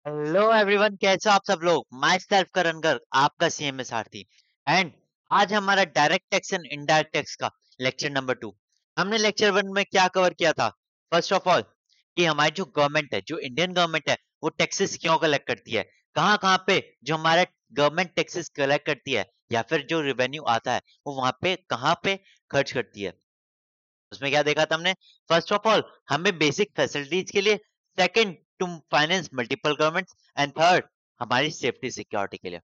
Hello everyone, कैसे हो आप सब लोग। माई सेल्फ करण गर्ग, आपका सीएमए सारथी। एंड आज हमारा direct tax and indirect tax का लेक्चर नंबर 2। हमने लेक्चर 1 में क्या कवर किया था? फर्स्ट ऑफ ऑल कि हमारी जो गवर्नमेंट है, जो इंडियन गवर्नमेंट है, वो टैक्सेस क्यों कलेक्ट करती है, कहाँ कहाँ पे जो हमारा गवर्नमेंट टैक्सेस कलेक्ट करती है या फिर जो रेवेन्यू आता है वो वहां पे कहाँ पे खर्च करती है। उसमें क्या देखा था हमने? फर्स्ट ऑफ ऑल हमें बेसिक फैसिलिटीज के लिए, second to finance multiple governments, and third हमारी सेफ्टी सिक्योरिटी के लिए।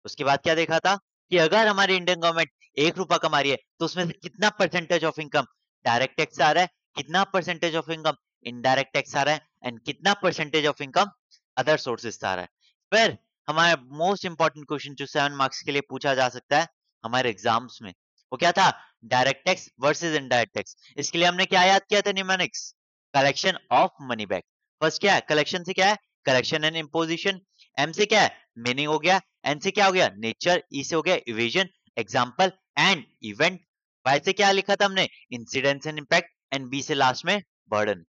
उसके बाद क्या देखा था कि अगर हमारी इंडियन गवर्नमेंट 1 रुपया कमा रही है तो उसमें से कितना percentage of income direct tax आ रहा है, कितना percentage of income indirect tax आ रहा है, एंड कितना percentage of income other sources से आ रहा है। फिर हमारा मोस्ट इंपॉर्टेंट क्वेश्चन जो 7 मार्क्स के लिए पूछा जा सकता है हमारे एग्जाम्स में, वो क्या था? Direct tax versus indirect tax. इसके लिए हमने क्या याद किया था? Mnemonics, collection of money back. First क्या है? कलेक्शन से क्या है? Collection and imposition. एम से क्या है? मीनिंग हो गया। एन से क्या हो गया? नेचर। ई से हो गया evasion, example and event. Y से क्या लिखा था हमने? Incidence and impact. And B से लास्ट में बर्डन।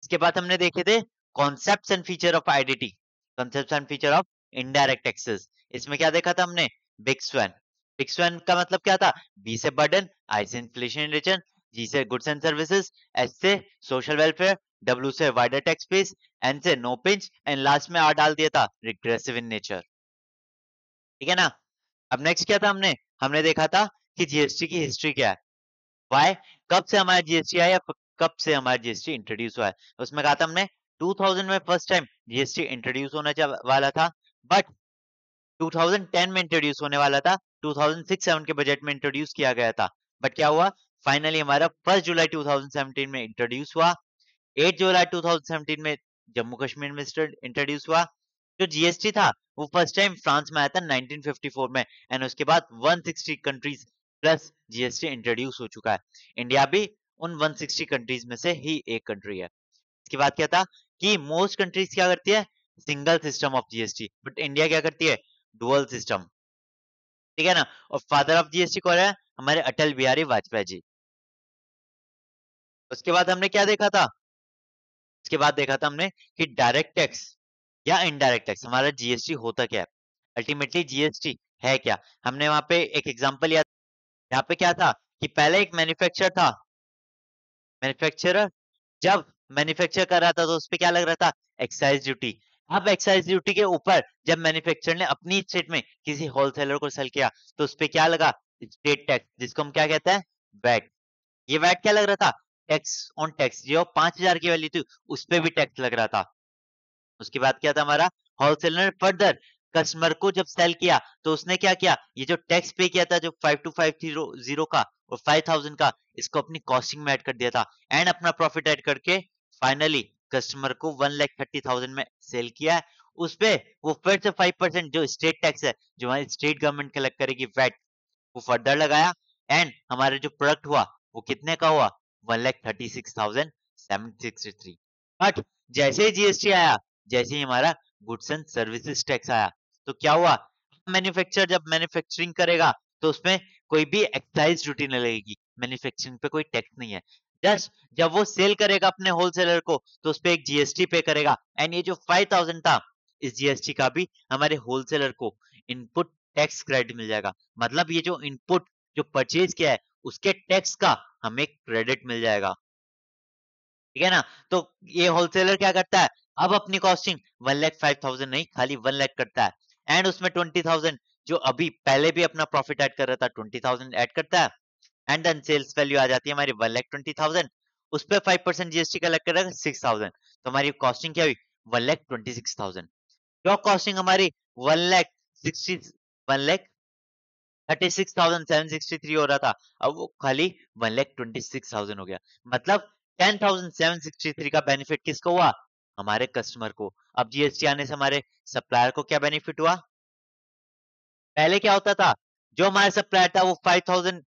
इसके बाद हमने देखे थे concepts and feature of IDT, concepts and feature of indirect taxes. इसमें क्या देखा था हमने? Big swan. बिग स्वैन का मतलब क्या था? बी से बर्डन, आई से इन्फ्लेशन रिटर्न, जी से गुड्स एंड सर्विसेज, एस से सोशल वेलफेयर, डब्ल्यू से वाइडर टैक्स बेस, एन से नो पिंच, एंड लास्ट में आर डाल दिया था रिग्रेसिव इन नेचर। ठीक है ना? अब नेक्स्ट क्या था हमने? हमने देखा था कि जीएसटी की हिस्ट्री क्या है। वाई, कब से हमारा जीएसटी आया, कब से हमारा जीएसटी इंट्रोड्यूस हुआ है। उसमें कहा था हमने 2000 में फर्स्ट टाइम जीएसटी इंट्रोड्यूस होना वाला था, बट 2010 में इंट्रोड्यूस होने वाला था, 2006-7 के बजट में इंट्रोड्यूस किया गया था। बट क्या हुआ? फाइनली हमारा 1 जुलाई 2017 में इंट्रोड्यूस हुआ। 8 जुलाई 2017 में जम्मू कश्मीर में इंट्रोड्यूस हुआ। जो जीएसटी था वो फर्स्ट टाइम फ्रांस में आया था 1954 में, एंड उसके बाद 160 कंट्रीज प्लस जीएसटी इंट्रोड्यूस हो चुका है। इंडिया भी उन 160 कंट्रीज में से ही एक कंट्री है। इसके बाद क्या था कि मोस्ट कंट्रीज क्या करती है? Single system of GST, but India क्या करती है? Dual system. ठीक है ना? और फादर ऑफ जीएसटी कौन है? हमारे अटल बिहारी वाजपेयी जी। उसके बाद हमने क्या देखा था? उसके बाद देखा था हमने कि डायरेक्ट टैक्स या इनडायरेक्ट टैक्स, हमारा जीएसटी होता क्या है, अल्टीमेटली जीएसटी है क्या। हमने वहां पे एक एग्जांपल लिया। यहाँ पे क्या था कि पहले एक मैन्युफैक्चरर था। मैन्युफैक्चरर जब मैन्युफैक्चर कर रहा था तो उस पे क्या लग रहा था? Excise duty. अब एक्साइज ड्यूटी के ऊपर जब मैन्युफैक्चरर ने अपनी स्टेट में किसी होलसेलर को सेल किया तो उस पे क्या लगा? स्टेट टैक्स, जिसको हम क्या कहते हैं? वैट। ये वैट क्या लग रहा था? Tax on tax. जो 5,000 की वैल्यू थी उस पे भी टैक्स लग रहा था। उसके बाद क्या था हमारा? होलसेलर ने फर्दर कस्टमर को जब सेल किया तो उसने क्या किया? ये जो टैक्स पे किया था, जो 5250 का और 5000 का, इसको अपनी कॉस्टिंग में ऐड कर दिया था, एंड अपना प्रॉफिट ऐड करके फाइनली कस्टमर को 1,30,000 में सेल किया है। उस पे वो फिर से 5% जो स्टेट टैक्स है, जो हमारी स्टेट गवर्नमेंट कलेक्ट करेगी, वैट, वो फर्दर लगाया, एंड हमारा जो प्रोडक्ट हुआ वो कितने का हुआ? 1,36,763। बट जैसे ही जीएसटी आया, जैसे ही हमारा गुड्स एंड सर्विसेज टैक्स आया, तो क्या हुआ? मैन्युफैक्चर जब मैन्युफैक्चरिंग करेगा तो उसमें कोई भी एक्साइज ड्यूटी नहीं लगेगी, मैन्युफैक्चरिंग पे कोई टैक्स नहीं है। जस्ट जब वो सेल करेगा अपने होलसेलर को तो उस पे एक जीएसटी पे करेगा, एंड ये जो 5,000 था, इस जीएसटी का भी हमारे होलसेलर को इनपुट टैक्स क्रेडिट मिल जाएगा। मतलब ये जो इनपुट जो परचेज किया है उसके टैक्स का हमें क्रेडिट मिल जाएगा। ठीक है ना? तो ये होलसेलर क्या करता है? अब अपनी कॉस्टिंग 1,05,000 नहीं, खाली 1 लाख करता है, एंड उसमें 20,000 जो अभी पहले भी अपना प्रॉफिट ऐड कर रहा था, 20,000 ऐड करता है, एंड देन सेल्स वैल्यू आ जाती है हमारी 1,20,000। उस पे 5% जीएसटी कलेक्ट करेगा 6,000, तो हमारी कॉस्टिंग क्या हुई? 1,26,000। जो कॉस्टिंग हमारी 1,36,763 हो रहा था, अब वो खाली 1,26,000 हो गया। मतलब 10,763 का बेनिफिट किसको हुआ? हमारे कस्टमर को। अब जीएसटी आने से हमारे सप्लायर को क्या बेनिफिट हुआ? पहले क्या होता था? जो हमारा सप्लायर था वो 5,000,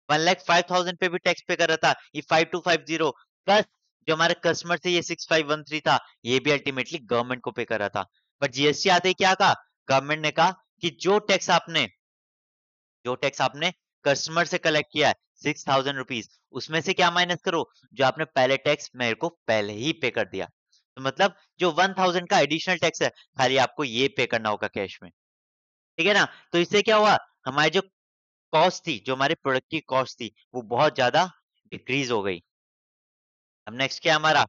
1,05,000 पे भी टैक्स पे कर रहा था, ये 5,250 प्लस जो हमारे कस्टमर से ये 6,513 था, ये भी अल्टीमेटली गवर्नमेंट को पे कर रहा था। बट जीएसटी आते ही क्या कहा? गवर्नमेंट ने कहा कि जो टैक्स आपने कस्टमर से कलेक्ट किया है 6,000 रुपीज, उसमें से क्या माइनस करो? जो आपने पहले टैक्स मेरे को पहले ही पे कर दिया। तो तो मतलब जो 1000 का एडिशनल टैक्स है, खाली आपको ये पे करना होगा कैश में। ठीक है ना? तो इससे क्या हुआ, हमारी जो कॉस्ट थी, जो हमारे प्रोडक्ट की कॉस्ट थी, वो बहुत ज़्यादा डिक्रीज़ हो गई। अब नेक्स्ट क्या है हमारा,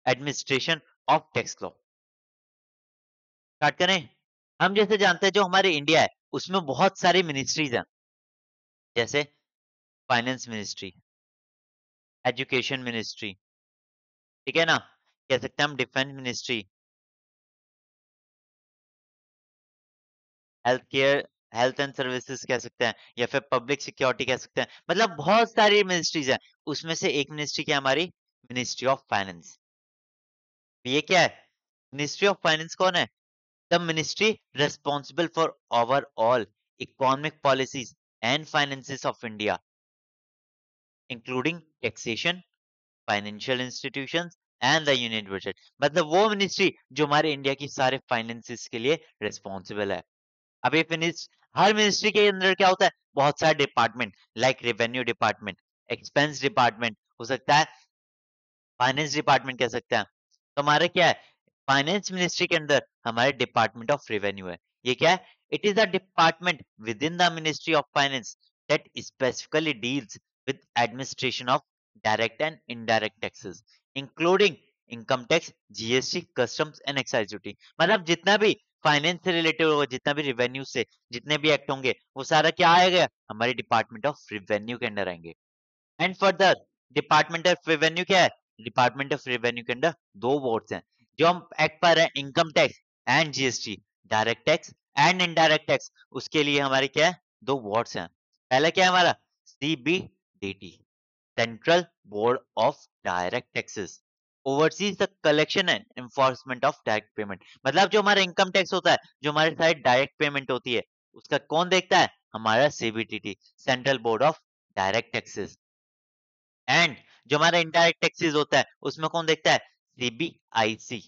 administration of tax law. Start करें? हम जैसे जानते हैं जो हमारे इंडिया है, उसमें बहुत सारी मिनिस्ट्रीज़ हैं। जैसे फाइनेंस मिनिस्ट्री, एजुकेशन मिनिस्ट्री, ठीक है ना? कह सकते हैं हम defence ministry, health care, health and services कह सकते हैं, या फिर पब्लिक सिक्योरिटी कह सकते हैं। मतलब बहुत सारी मिनिस्ट्रीज़ हैं। उसमें से एक मिनिस्ट्री क्या है हमारी? Ministry of finance. ये क्या है? मिनिस्ट्री ऑफ फाइनेंस कौन है? The ministry responsible for overall economic policies and finances of India, including taxation, financial institutions and the union budget. मतलब वो मिनिस्ट्री जो हमारे इंडिया की सारे फाइनेंसेस के लिए रिस्पांसिबल है। अब ये हर मिनिस्ट्री के अंदर क्या होता है? बहुत सारे department, like revenue department, expense department हो सकता है, फाइनेंस डिपार्टमेंट कह सकते हैं। तो हमारे क्या है, फाइनेंस मिनिस्ट्री के अंदर हमारे डिपार्टमेंट ऑफ रेवेन्यू है। ये क्या है? It is a department with in the ministry of finance that specifically deals with administration of direct and indirect taxes, including income tax, GST, customs and excise duty. मतलब जितना भी finance से related होगा, जितना भी रेवेन्यू से जितने भी एक्ट होंगे, वो सारा क्या आएगा? हमारे डिपार्टमेंट ऑफ रेवेन्यू के अंदर आएंगे। And further department of revenue क्या है? डिपार्टमेंट ऑफ रेवेन्यू के अंदर दो बोर्ड्स हैं जो हम एक्ट पर है, income tax and GST, direct tax and indirect tax. उसके लिए हमारे क्या है? दो बोर्ड्स हैं। पहला क्या है हमारा? CBDT, central board of direct taxes, overseas the collection and enforcement of direct payment. मतलब जो हमारा इनकम टैक्स होता है, जो हमारे साइड डायरेक्ट पेमेंट होती है, उसका कौन देखता है? हमारा CBDT, central board of direct taxes. And जो हमारा इनडायरेक्ट टैक्सेस होता है, उसमें कौन देखता है? CBIC,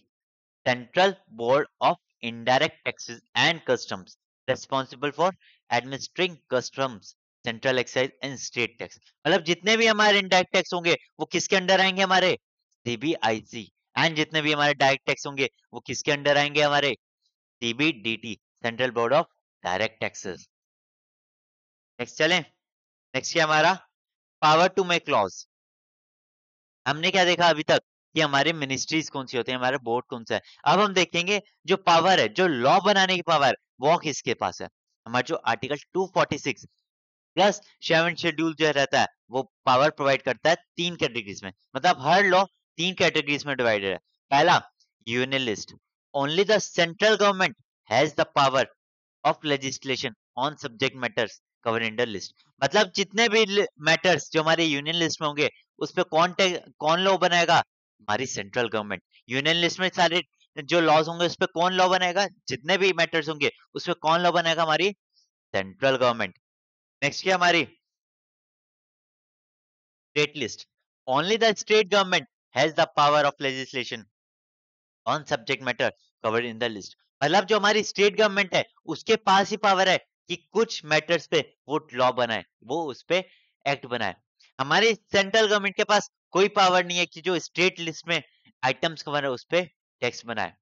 central board of indirect taxes and customs, responsible for administering customs, central excise and state tax. मतलब जितने भी हमारे इनडायरेक्ट टैक्स होंगे, वो किसके अंडर आएंगे? हमारे सीबीआईसी। एंड जितने भी हमारे डायरेक्ट टैक्स होंगे, वो किसके अंडर आएंगे? हमारे CBDT, central board of direct taxes. Next चलें? नेक्स्ट क्या हमारा? Power to make laws. हमने क्या देखा अभी तक कि हमारे मिनिस्ट्रीज कौन सी होती है, हमारा बोर्ड कौन सा है। अब हम देखेंगे जो पावर है, जो लॉ बनाने की पावर, वो किसके पास है? हमारा जो आर्टिकल 246 प्लस 7 शेड्यूल जो रहता है, वो पावर प्रोवाइड करता है तीन कैटेगरीज में। मतलब हर लॉ तीन कैटेगरीज में डिवाइडेड है। पहला, union list, only the central government has the power of legislation on subject matters cover in the list. मतलब जितने भी मैटर्स जो हमारे यूनियन लिस्ट में होंगे, उस पे कौन लॉ बनाएगा? हमारी सेंट्रल गवर्नमेंट। यूनियन लिस्ट में सारे जो लॉज होंगे, उस पे कौन लॉ बनाएगा? जितने भी मैटर्स होंगे, उस पे कौन लॉ बनाएगा? हमारी सेंट्रल गवर्नमेंट। नेक्स्ट क्या हमारी? State list, only the state government has the power of legislation on subject matter covered in the list. मतलब जो हमारी स्टेट गवर्नमेंट है, उसके पास ही पावर है कि कुछ मैटर्स पे वो लॉ बनाए, वो उस पे एक्ट बनाए। हमारी सेंट्रल गवर्नमेंट के पास कोई पावर नहीं है कि जो स्टेट लिस्ट में आइटम्स कवर है, उस पे टैक्स बनाए।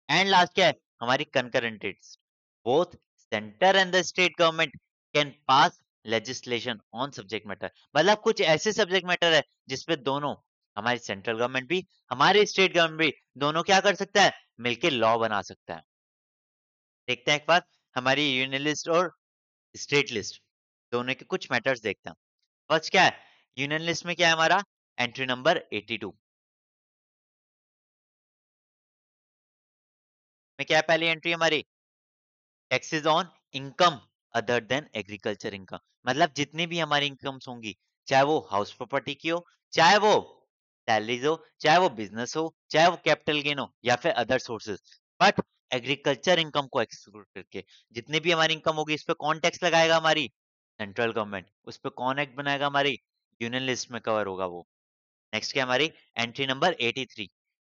एंड लास्ट क्या है? हमारी concurrent text, both centre and the state government can pass legislation on subject matter. मतलब कुछ ऐसे सब्जेक्ट मैटर है जिसपे दोनों, हमारी सेंट्रल गवर्नमेंट भी, हमारी स्टेट गवर्नमेंट भी, दोनों क्या कर सकता है? मिलके लॉ बना सकता है। देखते हैं एक बार हमारी यूनियन लिस्ट और स्टेट लिस्ट दोनों के कुछ मैटर्स देखते हैं। फर्स्ट क्या है? यूनियन लिस्ट में क्या है हमारा? एंट्री नंबर 82 में क्या है? पहली एंट्री हमारी, taxes on income other than agriculture income. मतलब जितनी भी हमारी इनकम्स होंगी, चाहे वो हाउस प्रॉपर्टी की हो, चाहे वो सैलरीज हो, चाहे वो बिजनेस हो, चाहे वो कैपिटल गेन हो, या फिर other sources, but agriculture income को एक्सक्लूड करके जितनी भी हमारी इनकम होगी, इस पे कौन टैक्स लगाएगा? हमारी सेंट्रल गवर्नमेंट। उस पे कौन एक्ट बनाएगा? हमारी यूनियन लिस्ट में कवर होगा वो। नेक्स्ट क्या हमारी? Entry number 83,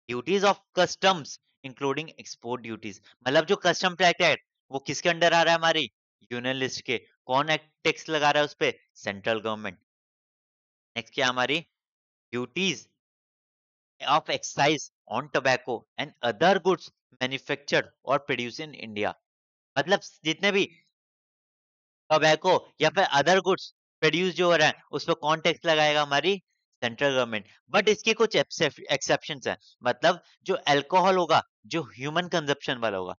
duties of customs including export duties. मतलब जो कस्टम टैक्स है, वो किसके अंडर आ रहा है? हमारी यूनियन लिस्ट के। कौन एक्ट टैक्स लगा रहा है उस पे? Central government. नेक्स्ट क्या हमारी? Duties of excise on tobacco and other goods manufactured और प्रोड्यूस इन इंडिया। मतलब जितने भी टोबैको या फिर अदर गुड्स प्रोड्यूस जो हो रहा है उस पर कौन टैक्स लगाएगा? हमारी सेंट्रल गवर्नमेंट। बट इसके कुछ एक्सेप्शंस हैं। मतलब जो अल्कोहल होगा, जो ह्यूमन कंजप्शन वाला होगा,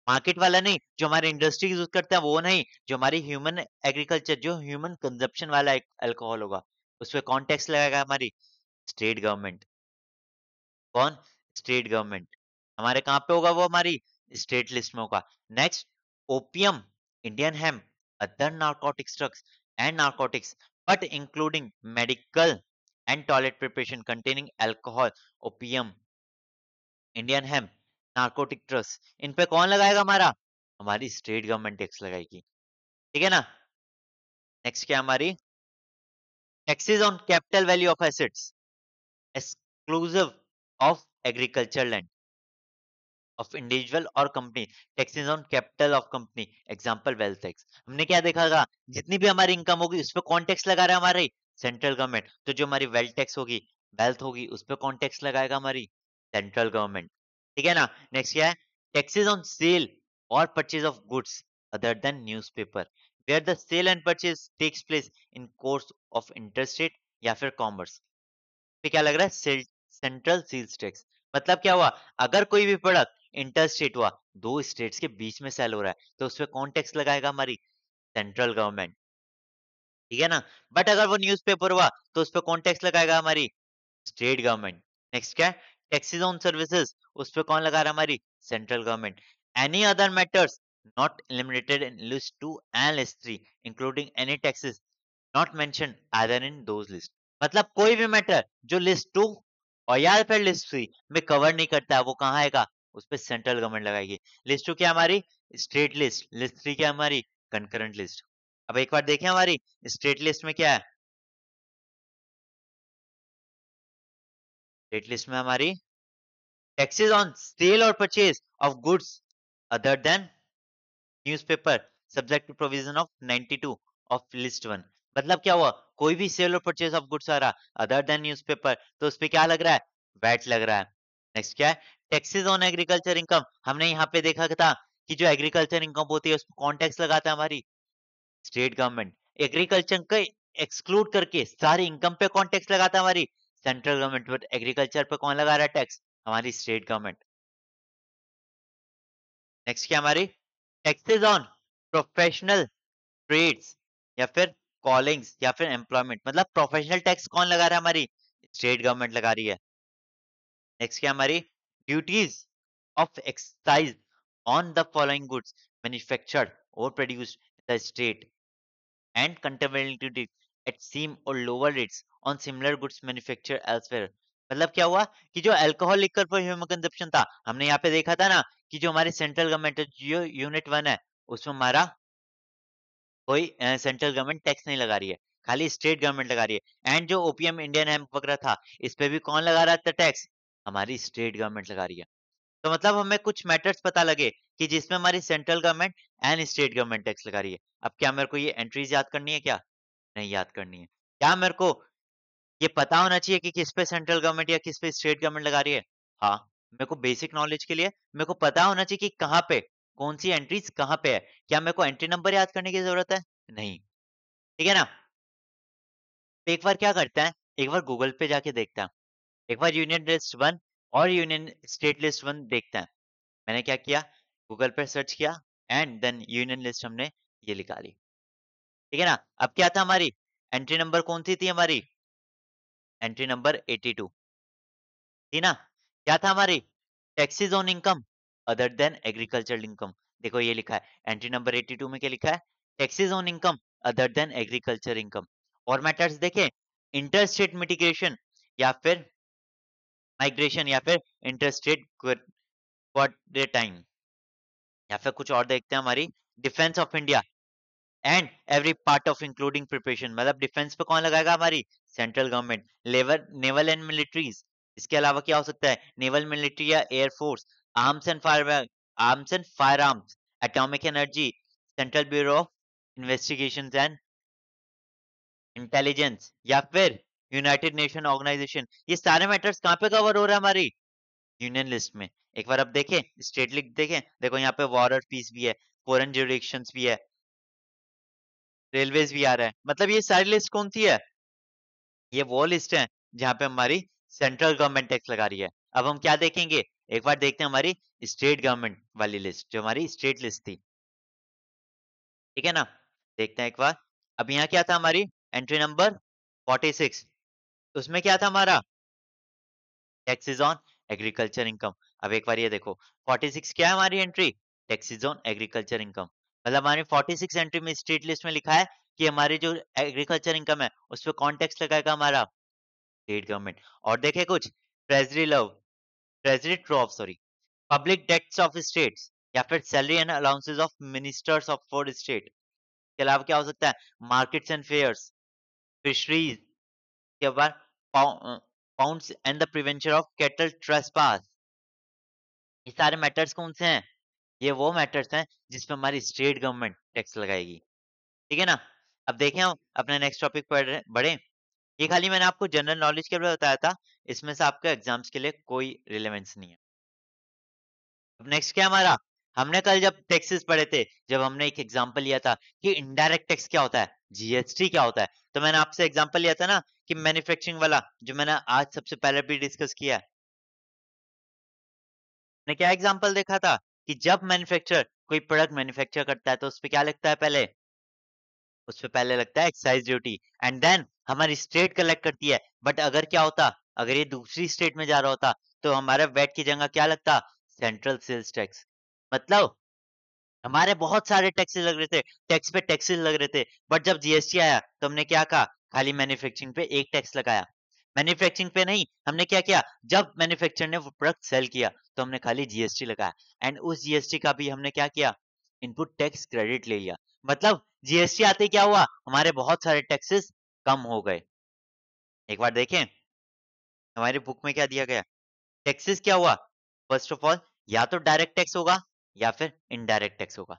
मार्केट वाला नहीं, जो हमारे इंडस्ट्रीज यूज करते हैं वो नहीं, जो हमारी ह्यूमन एग्रीकल्चर, जो ह्यूमन कंजप्शन वाला अल्कोहल होगा, उस पर कौन टैक्स लगाएगा? हमारी स्टेट गवर्नमेंट। कौन? State government. हमारे कहाँ पे होगा वो? हमारी स्टेट लिस्ट में होगा। Next, opium, Indian hemp, other narcotics drugs and narcotics but including medical and toilet preparation containing alcohol, opium, Indian hemp, narcotic drugs, इन पे कौन लगाएगा? हमारा हमारी स्टेट गवर्नमेंट टैक्स लगाएगी। ठीक है ना? नेक्स्ट क्या हमारी? Taxes on capital value of assets exclusive of agriculture land of individual और company, taxes on capital of company, example wealth tax. हमने क्या देखा था? जितनी भी हमारी इनकम होगी उस पे कौन टैक्स लगा रहा है? हमारी सेंट्रल गवर्नमेंट। तो जो हमारी वेल्थ टैक्स होगी, वेल्थ होगी, उस पे कौन टैक्स लगाएगा? हमारी सेंट्रल गवर्नमेंट। ठीक है ना? नेक्स्ट क्या है? टैक्सेस ऑन सेल और purchase of goods other than newspaper where the sale and purchase takes place in course of interstate या फिर कॉमर्स। पे क्या लग रहा है? Central sales tax. मतलब क्या हुआ? अगर कोई भी प्रोडक्ट इंटर स्टेट हुआ, दो स्टेट्स के बीच में सेल हो रहा है, तो उस पे कौन टैक्स लगाएगा? हमारी सेंट्रल गवर्नमेंट। ठीक है ना? बट अगर वो न्यूज़पेपर हुआ, तो उस पे कौन टैक्स लगाएगा? हमारी स्टेट गवर्नमेंट। नेक्स्ट क्या है? टैक्सेस ऑन सर्विसेज, उस पे कौन लगा रहा है? हमारी central government. Any other matters not limited in list 2 and list 3 including any taxes not mention other in those list. मतलब कोई भी मैटर जो लिस्ट 2 और या फिर लिस्ट 3 में कवर नहीं करता है, वो कहाँ आएगा? उस पे सेंट्रल गवर्नमेंट लगाएगी। लिस्ट 2 क्या हमारी? State list. लिस्ट 3 क्या हमारी? Concurrent list. अब एक बार देखें हमारी स्टेट लिस्ट में क्या है? स्टेट लिस्ट में हमारी टैक्सेस ऑन सेल और purchase of goods other than newspaper subject to provision of 92 of list 1। मतलब क्या हुआ? कोई भी सेल और परचेज ऑफ गुड्स आ रहा अदर देन न्यूज़पेपर, तो उस पे क्या लग रहा है? वैट लग रहा है। नेक्स्ट क्या है? Taxes on agriculture income. हमने यहाँ पे देखा था कि जो एग्रीकल्चर इनकम होती है उस पर कौन टैक्स लगाता है? हमारी स्टेट गवर्नमेंट। एग्रीकल्चर का एक्सक्लूड करके सारी इनकम पे कौन टैक्स लगाता है? हमारी सेंट्रल गवर्नमेंट। बट एग्रीकल्चर पे कौन लगा रहा है टैक्स? हमारी स्टेट गवर्नमेंट। नेक्स्ट क्या हमारी? टैक्सेस ऑन प्रोफेशनल ट्रेड्स या फिर कॉलिंग्स या फिर एम्प्लॉयमेंट। मतलब प्रोफेशनल टैक्स कौन लगा रहा है? हमारी स्टेट गवर्नमेंट लगा रही है। नेक्स्ट क्या हमारी? Duties of excise on the following goods manufactured or produced in the state and containability at same or lower rates on similar goods manufactured elsewhere. मतलब क्या हुआ कि जो अल्कोहल लिकर पर ह्यूमन कंजप्शन था, हमने यहाँ पे देखा था ना कि जो हमारी सेंट्रल गवर्नमेंट जो यूनिट 1 है, उसमें हमारा कोई सेंट्रल गवर्नमेंट टैक्स नहीं लगा रही है, खाली स्टेट गवर्नमेंट लगा रही है। एंड जो ओपीएम इंडियन हेम्प वगैरह था, इस पे भी कौन लगा रहा था टैक्स? हमारी स्टेट गवर्नमेंट लगा रही है। तो मतलब हमें कुछ मैटर्स पता लगे कि जिसमें हमारी central government and state government tax लगा रही है। अब क्या मेरे को ये एंट्रीज याद करनी है क्या? नहीं याद करनी है। क्या मेरे को ये पता होना चाहिए कि किस पे सेंट्रल गवर्नमेंट या किस पे स्टेट गवर्नमेंट लगा रही है? हाँ, मेरे को बेसिक नॉलेज के लिए मेरे को पता होना चाहिए कि कहाँ पे कौन सी एंट्रीज कहाँ पे है। क्या मेरे को एंट्री नंबर याद करने की जरूरत है? नहीं। ठीक है ना? तो एक बार क्या करते हैं, एक बार गूगल पे जाके देखते हैं, एक बार यूनियन लिस्ट वन और यूनियन स्टेट लिस्ट वन देखते हैं। मैंने क्या किया? गूगल पे सर्च किया एंड देन यूनियन लिस्ट हमने ये निकाली। ठीक है ना? अब क्या था हमारी एंट्री नंबर? कौन सी थी हमारी? एंट्री नंबर 82 थी ना? क्या था हमारी? Taxes on income other than agricultural income. देखो ये लिखा है एंट्री नंबर 82 में, क्या लिखा है? Taxes on income other than agriculture income. और मैटर्स देखें, इंटर स्टेट मिटिगेशन या फिर माइग्रेशन या फिर इंटर स्टेट क्वाड्रेटाइन, या फिर कुछ और देखते हैं हमारी defence of India and every part of including preparation. मतलब डिफेंस पे कौन लगाएगा? हमारी central government. Lever naval and militaries, इसके अलावा क्या हो सकता है? नेवल, मिलिट्री या air force, arms and fire, arms and fire arms, atomic energy, central bureau of investigation and intelligence, या फिर यूनाइटेड नेशन ऑर्गेनाइजेशन। ये सारे मैटर्स कहाँ पे कवर हो रहा है हमारी? यूनियन लिस्ट में। एक बार अब देखें, स्टेट लिस्ट देखें, देखो यहाँ पे वॉर और पीस भी है, फॉरेन जुरिडिक्शंस भी है, रेलवेज भी आ रहा है। मतलब ये सारी लिस्ट कौन सी है? ये वो लिस्ट है जहाँ पे हमारी सेंट्रल गवर्नमेंट टैक्स लगा रही है। अब हम क्या देखेंगे? एक बार देखते हैं हमारी स्टेट गवर्नमेंट वाली लिस्ट, जो हमारी स्टेट लिस्ट थी। ठीक है ना? देखते हैं एक बार। अब यहाँ क्या था हमारी एंट्री नंबर 46, उसमें क्या था हमारा? Taxes on agriculture income. अब एक बार ये देखो, 46 क्या है हमारी entry? Taxes on agriculture income. मतलब हमारी 46 एंट्री में स्टेट लिस्ट में लिखा है कि हमारी जो एग्रीकल्चर इनकम है उस पे कौन टैक्स लगाएगा? हमारा स्टेट गवर्नमेंट। और देखे कुछ treasury love, treasury trough sorry, public debts of states, या फिर salary and allowances of ministers of for state. के अलावा क्या हो सकता है? मार्केट्स एंड फेयर्स, फिशरीज के बाद pounds and the prevention of cattle trespass. ये सारे मैटर्स कौन से हैं? ये वो मैटर्स हैं जिसपे हमारी स्टेट गवर्नमेंट टैक्स लगाएगी। ठीक है ना? अब देखें हम अपने नेक्स्ट टॉपिक पर बढ़े। ये खाली मैंने आपको जनरल नॉलेज के लिए बताया था, इसमें से आपके एग्जाम्स के लिए कोई रिलेवेंस नहीं है। अब नेक्स्ट क्या हमारा? हमने कल जब टैक्सेस पढ़े थे, जब हमने एक एग्जांपल लिया था कि इनडायरेक्ट टैक्स क्या होता है, जीएसटी क्या होता है, तो मैंने आपसे एग्जांपल लिया था ना कि मैन्युफैक्चरिंग वाला, जो मैंने आज सबसे पहले भी डिस्कस किया है। ने क्या एग्जांपल देखा था कि जब मैन्युफैक्चरर कोई प्रोडक्ट मैन्युफैक्चर करता है तो उस पे क्या लगता है? पहले उस पे पहले लगता है एक्साइज ड्यूटी, एंड देन हमारी स्टेट कलेक्ट करती है। बट अगर क्या होता, अगर ये दूसरी स्टेट में जा रहा होता, तो हमारा वेट की जगह क्या लगता? Central sales tax. मतलब हमारे बहुत सारे टैक्सेस लग रहे थे, टैक्स पे टैक्सेस लग रहे थे, बट जब जीएसटी आया तो हमने क्या कहा? खाली मैन्युफैक्चरिंग पे एक टैक्स लगाया। मैन्युफैक्चरिंग पे नहीं, हमने क्या किया? जब मैन्युफैक्चरर ने वो प्रोडक्ट सेल किया तो हमने खाली जीएसटी लगाया, एंड उस जीएसटी का भी हमने क्या किया? इनपुट टैक्स क्रेडिट ले लिया। मतलब जीएसटी आते ही क्या हुआ? हमारे बहुत सारे टैक्सेस कम हो गए। एक बार देखें हमारी बुक में क्या दिया गया। टैक्सेस क्या हुआ? फर्स्ट ऑफ ऑल, या तो डायरेक्ट टैक्स होगा या फिर इनडायरेक्ट टैक्स होगा।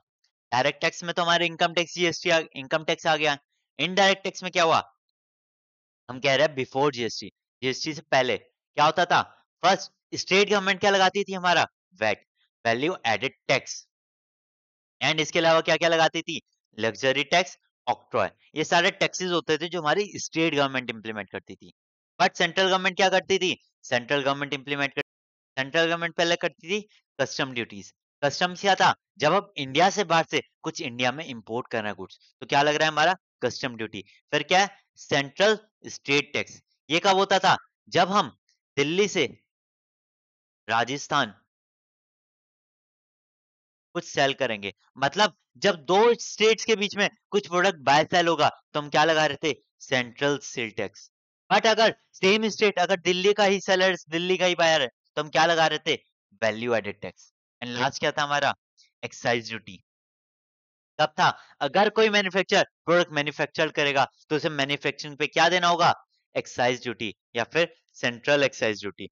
डायरेक्ट टैक्स में तो हमारे income tax GST income tax आ गया। इनडायरेक्ट टैक्स में क्या हुआ? हम कह रहे हैं बिफोर जीएसटी, जीएसटी से पहले क्या होता था? फर्स्ट स्टेट गवर्नमेंट क्या लगाती थी? हमारा VAT, value added tax. And इसके अलावा क्या-क्या लगाती थी? Luxury tax, octroi. ये सारे टैक्सेस होते थे जो हमारी स्टेट गवर्नमेंट इंप्लीमेंट करती थी। बट सेंट्रल गवर्नमेंट क्या करती थी? Central government implement central government पहले करती थी कस्टम ड्यूटीज। कस्टम्स क्या था? जब हम इंडिया से बाहर से कुछ इंडिया में इंपोर्ट कर रहे हैं गुड्स, तो क्या लग रहा है हमारा? Custom duty. फिर क्या है? Central state tax. ये कब होता था? जब हम दिल्ली से राजस्थान कुछ सेल करेंगे। मतलब जब 2 स्टेट्स के बीच में कुछ प्रोडक्ट बाय सेल होगा, तो हम क्या लगा रहे थे? Central sale tax. बट अगर सेम स्टेट, अगर दिल्ली का ही सेलर, दिल्ली का ही बायर है, तो हम क्या लगा रहे थे? Value added tax. And last क्या था हमारा? Excise duty. तब था, अगर कोई मैन्युफैक्चरर प्रोडक्ट मैन्युफैक्चर करेगा, तो उसे मैन्युफैक्चरिंग पे क्या देना होगा? एक्साइज ड्यूटी या फिर सेंट्रल एक्साइज ड्यूटी।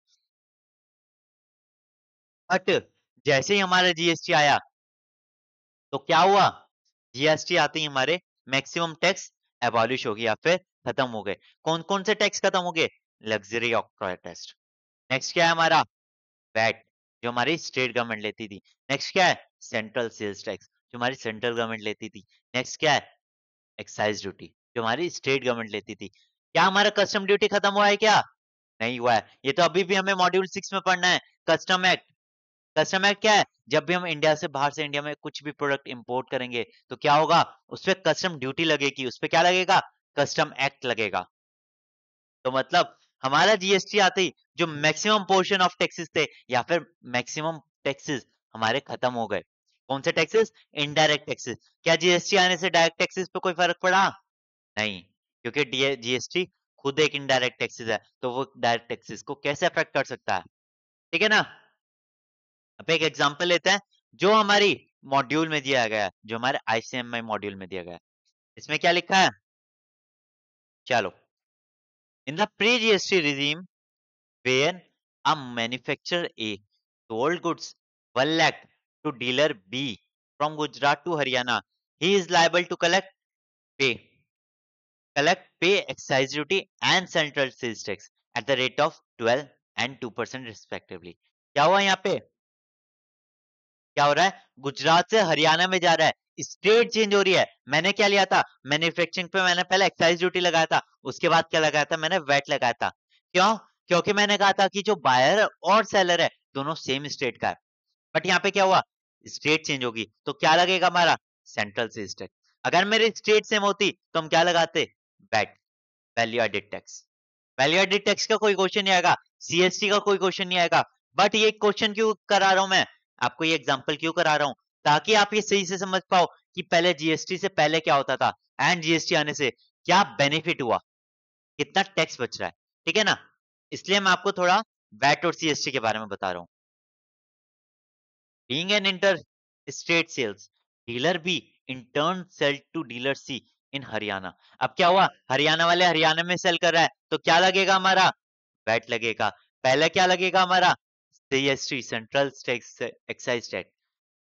बट जैसे ही हमारा जीएसटी आया, तो क्या हुआ? जीएसटी आते ही हमारे मैक्सिमम टैक्स एबॉलिश हो गए या फिर खत्म हो गए। कौन-कौन से टैक्स खत्म हो गए? Luxury octroi tax. नेक्स्ट क्या है हमारा? वैट, जो हमारी स्टेट गवर्नमेंट लेती थी। नेक्स्ट क्या है? सेंट्रल सेल्स टैक्स, जो हमारी सेंट्रल गवर्नमेंट लेती थी। नेक्स्ट क्या है? एक्साइज ड्यूटी, जो हमारी स्टेट गवर्नमेंट लेती थी। क्या हमारा कस्टम ड्यूटी खत्म हुआ है क्या? नहीं हुआ है। ये तो अभी भी हमें मॉड्यूल 6 में पढ़ना है। Custom act. कस्टम एक्ट क्या है? जब भी हम इंडिया से बाहर से इंडिया में कुछ भी प्रोडक्ट इंपोर्ट करेंगे, तो क्या होगा? उसपे कस्टम ड्यूटी लगेगी, उसपे क्या लगेगा? कस्टम एक्ट लगेगा। तो मतलब हमारा जीएसटी आते ही जो मैक्सिमम पोर्शन ऑफ टैक्सेस थे या फिर मैक्सिमम टैक्सेस हमारे खत्म हो गए। कौन से टैक्सेस? Indirect taxes. क्या जीएसटी आने से डायरेक्ट टैक्सेस पे कोई फर्क पड़ा? नहीं, क्योंकि जीएसटी खुद एक इनडायरेक्ट टैक्सेस है, तो वो डायरेक्ट टैक्सेस को कैसे अफेक्ट कर सकता है? ठीक है ना? अब एक एग्जांपल लेते हैं जो हमारी मॉड्यूल में दिया गया है, जो हमारे आईसीएमआई मॉड्यूल में दिया गया है। इसमें क्या लिखा है? चलो, in the pre GST regime where a manufacturer A sold goods 1 lakh to dealer B from Gujarat to Haryana, he is liable to pay pay excise duty and central sales tax at the rate of 12 and 2% respectively. क्या हुआ यहाँ पे? क्या हो रहा है? गुजरात से हरियाणा में जा रहा है, स्टेट चेंज हो रही है। मैंने क्या लिया था? मैन्युफैक्चरिंग पे मैंने पहले एक्साइज ड्यूटी लगाया था, उसके बाद क्या लगाया था? मैंने वैट लगाया था। क्यों? क्योंकि मैंने कहा था कि जो बायर और सेलर है, दोनों सेम स्टेट का है। बट यहाँ पे क्या हुआ? स्टेट चेंज होगी, तो क्या लगेगा हमारा? Central sales tax. अगर मेरी स्टेट सेम होती, तो हम क्या लगाते? VAT, value added tax. Value added tax का कोई क्वेश्चन नहीं आएगा, सीएसटी का कोई क्वेश्चन नहीं आएगा। बट ये क्वेश्चन क्यों करा रहा हूं मैं? आपको ये एग्जांपल क्यों करा रहा हूं? ताकि आप ये सही से समझ पाओ कि पहले जीएसटी से पहले क्या होता था एंड जीएसटी आने से क्या बेनिफिट हुआ, कितना टैक्स बच रहा है। ठीक है ना? इसलिए मैं आपको थोड़ा वैट और सीएसटी के बारे में बता रहा हूँ। Being an inter-state sales, dealer B in turn sell to dealer C in Haryana. अब क्या हुआ? हरियाणा वाले हरियाणा में सेल कर रहा है, तो क्या लगेगा हमारा? वैट लगेगा। पहले क्या लगेगा हमारा? CST, central excise tax.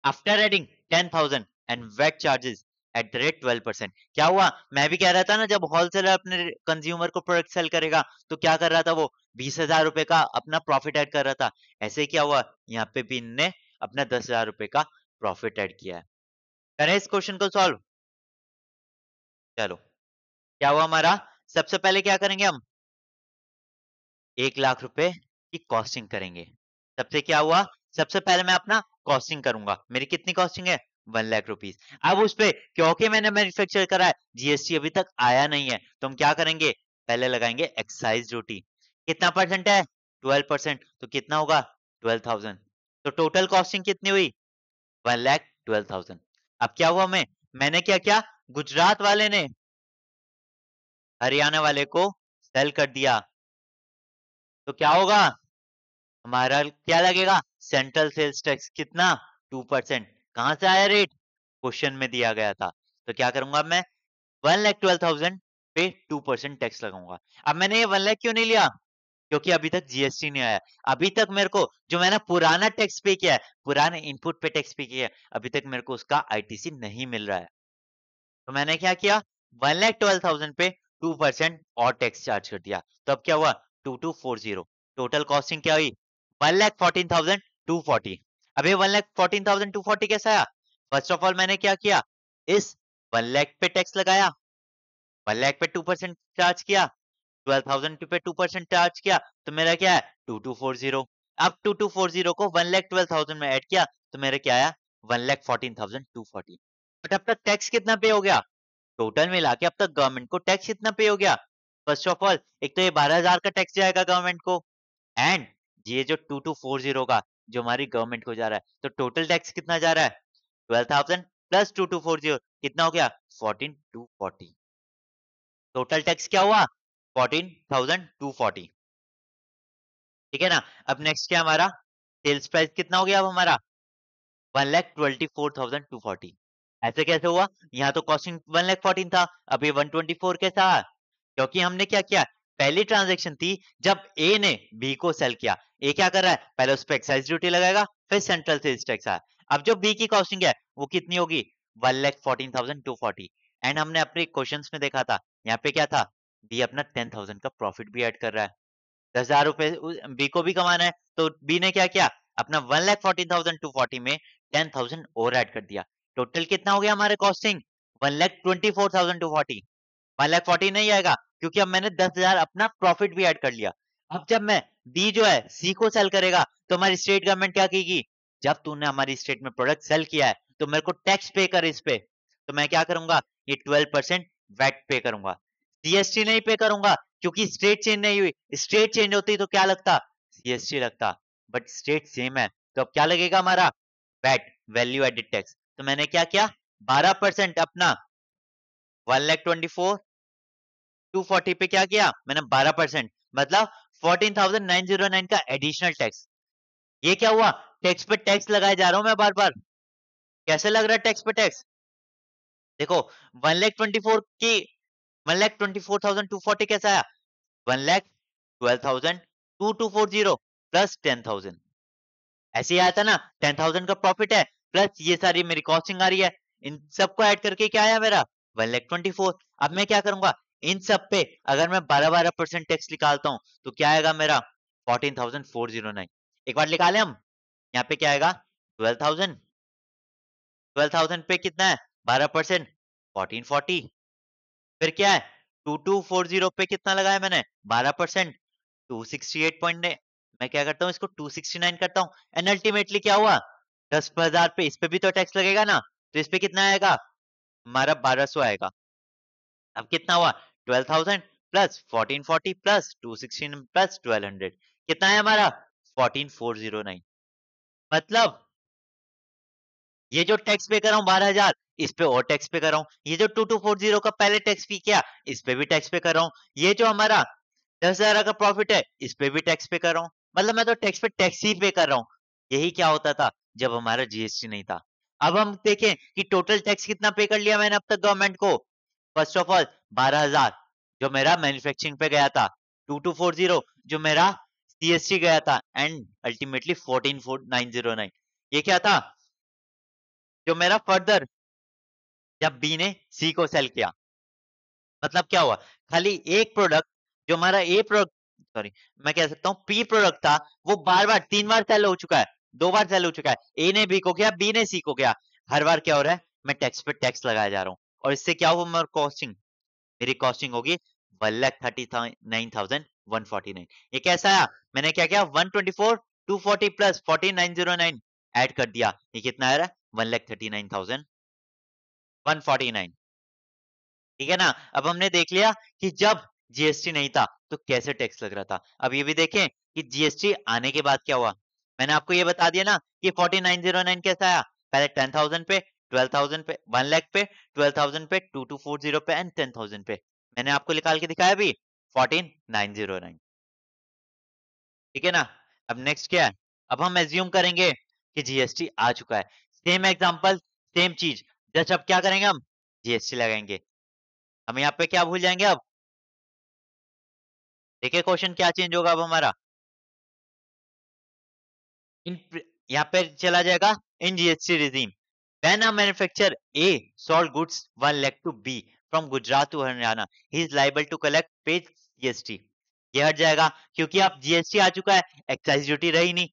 After adding 10,000 and VAT charges at the rate 12%। क्या हुआ? मैं भी कह रहा था ना, जब होलसेलर अपने कंज्यूमर को प्रोडक्ट सेल करेगा, तो क्या कर रहा था वो? 20,000 रुपए का अपना प्रॉफिट ऐड कर रहा था। ऐसे ही क्या हुआ? यहाँ पे भी इनने अपना 10,000 रुपए का प्रॉफिट ऐड किया है। करें इस क्वेश्चन को सॉल्व? चलो, क्या हुआ हमारा? सबसे पहले क्या करेंगे हम? 1 लाख रुपए की कॉस्टिंग करेंगे। सबसे क्या हुआ? सबसे पहले मैं अपना कॉस्टिंग करूंगा। मेरी कितनी कॉस्टिंग है? 1 लाख रुपीज। अब उस पे क्योंकि मैंने मैन्युफैक्चर करा है, जीएसटी अभी तक आया नहीं है, तो हम क्या करेंगे? पहले लगाएंगे एक्साइज ड्यूटी। कितना परसेंट है? 12%। तो कितना होगा? 12,000। तो टोटल कॉस्टिंग कितनी हुई? 1,12,000। अब क्या हुआ? मैंने क्या किया? गुजरात वाले ने हरियाणा वाले को सेल कर दिया, तो क्या होगा? हमारा क्या लगेगा? Central sales tax. कितना? 2%। कहां से आया रेट? क्वेश्चन में दिया गया था। तो क्या करूंगा मैं? 1,12,000 पे 2% टैक्स लगाऊंगा। अब मैंने ये 1 लाख क्यों नहीं लिया? क्योंकि अभी तक जीएसटी नहीं आया। अभी तक मेरे को जो मैंने पुराना टैक्स पे किया है, पुराने इनपुट पे टैक्स पे किया है, अभी तक मेरे को उसका आईटीसी नहीं मिल रहा है। तो मैंने क्या किया? 1,12,000 पे 2% और टैक्स चार्ज कर दिया। तो अब क्या हुआ? 2240। टोटल कॉस्टिंग क्या हुई? 1,14,240। अब ये 1,14,240 कैसे आया? फर्स्ट ऑफ ऑल मैंने क्या किया? इस 1 लाख पे टैक्स लगाया, 1 लाख पे 2% चार्ज किया, 12,000 पे 2% चार्ज किया, तो मेरा क्या है? 2240। अब 2240 को 1,12,000 में ऐड किया, तो मेरा क्या आया? 1,14,240। बट अब तक टैक्स कितना पे हो गया? टोटल मिला के अब तक गवर्नमेंट को टैक्स कितना पे हो गया? फर्स्ट ऑफ ऑल एक तो ये 12,000 का टैक्स जाएगा गवर्नमेंट को, एंड ये जो 2240 का जो हमारी गवर्नमेंट को जा रहा है, तो टोटल टैक्स कितना जा रहा है? 12,000 प्लस 2240 कितना हो गया? 14,240। टोटल टैक्स क्या हुआ? 14,240। ठीक है ना? अब नेक्स्ट क्या हमारा? सेल्स प्राइस कितना हो गया अब हमारा? 1,24,240। ऐसे कैसे हुआ? यहाँ तो कॉस्टिंग 1,14 था, अब ये 124 कैसा आया? क्योंकि हमने क्या किया? पहली ट्रांजैक्शन थी जब ए ने बी को सेल किया। ए क्या कर रहा है? पहले उस पे एक्साइज ड्यूटी लगाएगा, फिर सेंट्रल सेल्स टैक्स आया। अब जो बी की कॉस्टिंग है वो कितनी होगी? 1,14,240। एंड हमने अपने क्वेश्चंस में देखा था, यहाँ पे क्या था? बी अपना 10,000 का प्रॉफिट भी ऐड कर रहा है। 10,000 रुपए बी को भी कमाना है, तो बी ने क्या किया? अपना 1,14,240 में 10,000 और ऐड कर दिया। टोटल कितना हो गया हमारे कॉस्टिंग? 1,24,240। 1,40,000 नहीं आएगा, क्योंकि अब मैंने 10,000 अपना प्रॉफिट भी ऐड कर लिया। अब जब मैं बी जो है सी को सेल करेगा, तो हमारी स्टेट गवर्नमेंट क्या कहेगी? जब तूने हमारी स्टेट में प्रोडक्ट सेल किया है, तो मेरे को टैक्स पे कर इस पे। तो मैं क्या करूंगा? ये 12% वैट पे करूंगा। सीएसटी नहीं पे करूंगा, क्योंकि स्टेट चेंज नहीं हुई। स्टेट चेंज होती तो क्या लगता? सीएसटी लगता। बट स्टेट सेम है, तो अब क्या लगेगा हमारा? VAT, value added tax. तो मैंने क्या किया? 12% अपना 1,24,240 पे क्या किया? मैंने 12%, मतलब 14,909 का एडिशनल टैक्स। ये क्या हुआ? टैक्स पे टैक्स लगाए जा रहा हूं मैं बार बार। कैसे लग रहा है टैक्स पे टैक्स? देखो, 1,24,000 की 1,24,240 कैसा आया? 1,12,000 प्लस 10,000। ऐसे ही आया था ना? 10,000 का प्रॉफिट है, प्लस ये सारी मेरी कॉस्टिंग आ रही है। इन सबको ऐड करके क्या आया मेरा? 1,24,000। अब मैं क्या करूंगा? इन सब पे अगर मैं 12-12% टैक्स निकालता हूँ, तो क्या आएगा मेरा? 14,409। एक बार निकालें हम, यहाँ पे क्या आएगा 12,000, 12,000 पे कितना है 12%, 1440। फिर क्या है 2240 पे कितना लगाया मैंने 12%, 268 पॉइंट। मैं क्या करता हूँ इसको 269 करता हूँ, एंड अल्टीमेटली क्या हुआ 10,000 पे इस पे भी तो टैक्स लगेगा ना, तो इस पे कितना आएगा हमारा 1200 आएगा। अब कितना हुआ 12,000 प्लस 1440 प्लस 216 प्लस 1200, कितना है हमारा 14,409। मतलब ये जो टैक्स पे कर रहा हूँ 12,000, इस पे और टैक्स पे कर रहा हूँ, ये जो 2240 का पहले टैक्स पे किया इस पे भी टैक्स पे कर रहा हूँ, ये जो हमारा 10,000 का प्रॉफिट है इस पे भी टैक्स पे कर रहा हूँ, मतलब मैं तो टैक्स पे टैक्स ही पे कर रहा हूँ। यही क्या होता था जब हमारा जीएसटी नहीं था। अब हम देखें कि टोटल टैक्स कितना पे कर लिया मैंने अब तक गवर्नमेंट को। फर्स्ट ऑफ ऑल 12,000 जो मेरा मैन्युफैक्चरिंग पे गया था, 2240 जो मेरा सीएसटी गया था, एंड अल्टीमेटली 14,909 ये क्या था जो मेरा फर्दर जब बी ने सी को सेल किया। मतलब क्या हुआ खाली एक प्रोडक्ट जो हमारा ए प्रोडक्ट, सॉरी मैं कह सकता हूँ पी प्रोडक्ट था, वो बार बार 3 बार सेल हो चुका है, 2 बार सेल हो चुका है, ए ने बी को किया बी ने सी को किया, हर बार क्या हो रहा है मैं टैक्स पे टैक्स लगाया जा रहा हूँ, और इससे क्या हुआ मेरी कॉस्टिंग, मेरी कॉस्टिंग होगी 1,39,149। ये कैसा आया मैंने क्या किया 124,240 प्लस 14,909 ऐड कर दिया, ये कितना आ रहा है 1,39,149। ठीक है ना। अब हमने देख लिया कि जब जीएसटी नहीं था तो कैसे टैक्स लग रहा था। अब ये भी देखें कि जीएसटी आने के बाद क्या हुआ। मैंने आपको ये बता दिया ना कि 49,909 कैसा आया, पहले 10,000 पे, 12,000 पे, 1 लाख पे, 12,000 पे, 2240 पे एंड 10,000 पे। मैंने आपको निकाल के दिखाया भी 14,909। ठीक है ना। अब नेक्स्ट क्या है, अब हम एज्यूम करेंगे कि जीएसटी आ चुका है। सेम एग्जांपल सेम चीज, जस्ट अब क्या करेंगे हम जीएसटी लगाएंगे। हम यहाँ पे क्या भूल जाएंगे अब, देखिए क्वेश्चन क्या चेंज होगा अब हमारा, इन यहाँ पे चला जाएगा in GST regime when a manufacturer A sold goods 1 lakh to B from Gujarat to Haryana he is liable to collect pay GST. ये हट जाएगा क्योंकि अब जीएसटी आ चुका है, एक्साइज ड्यूटी रही नहीं,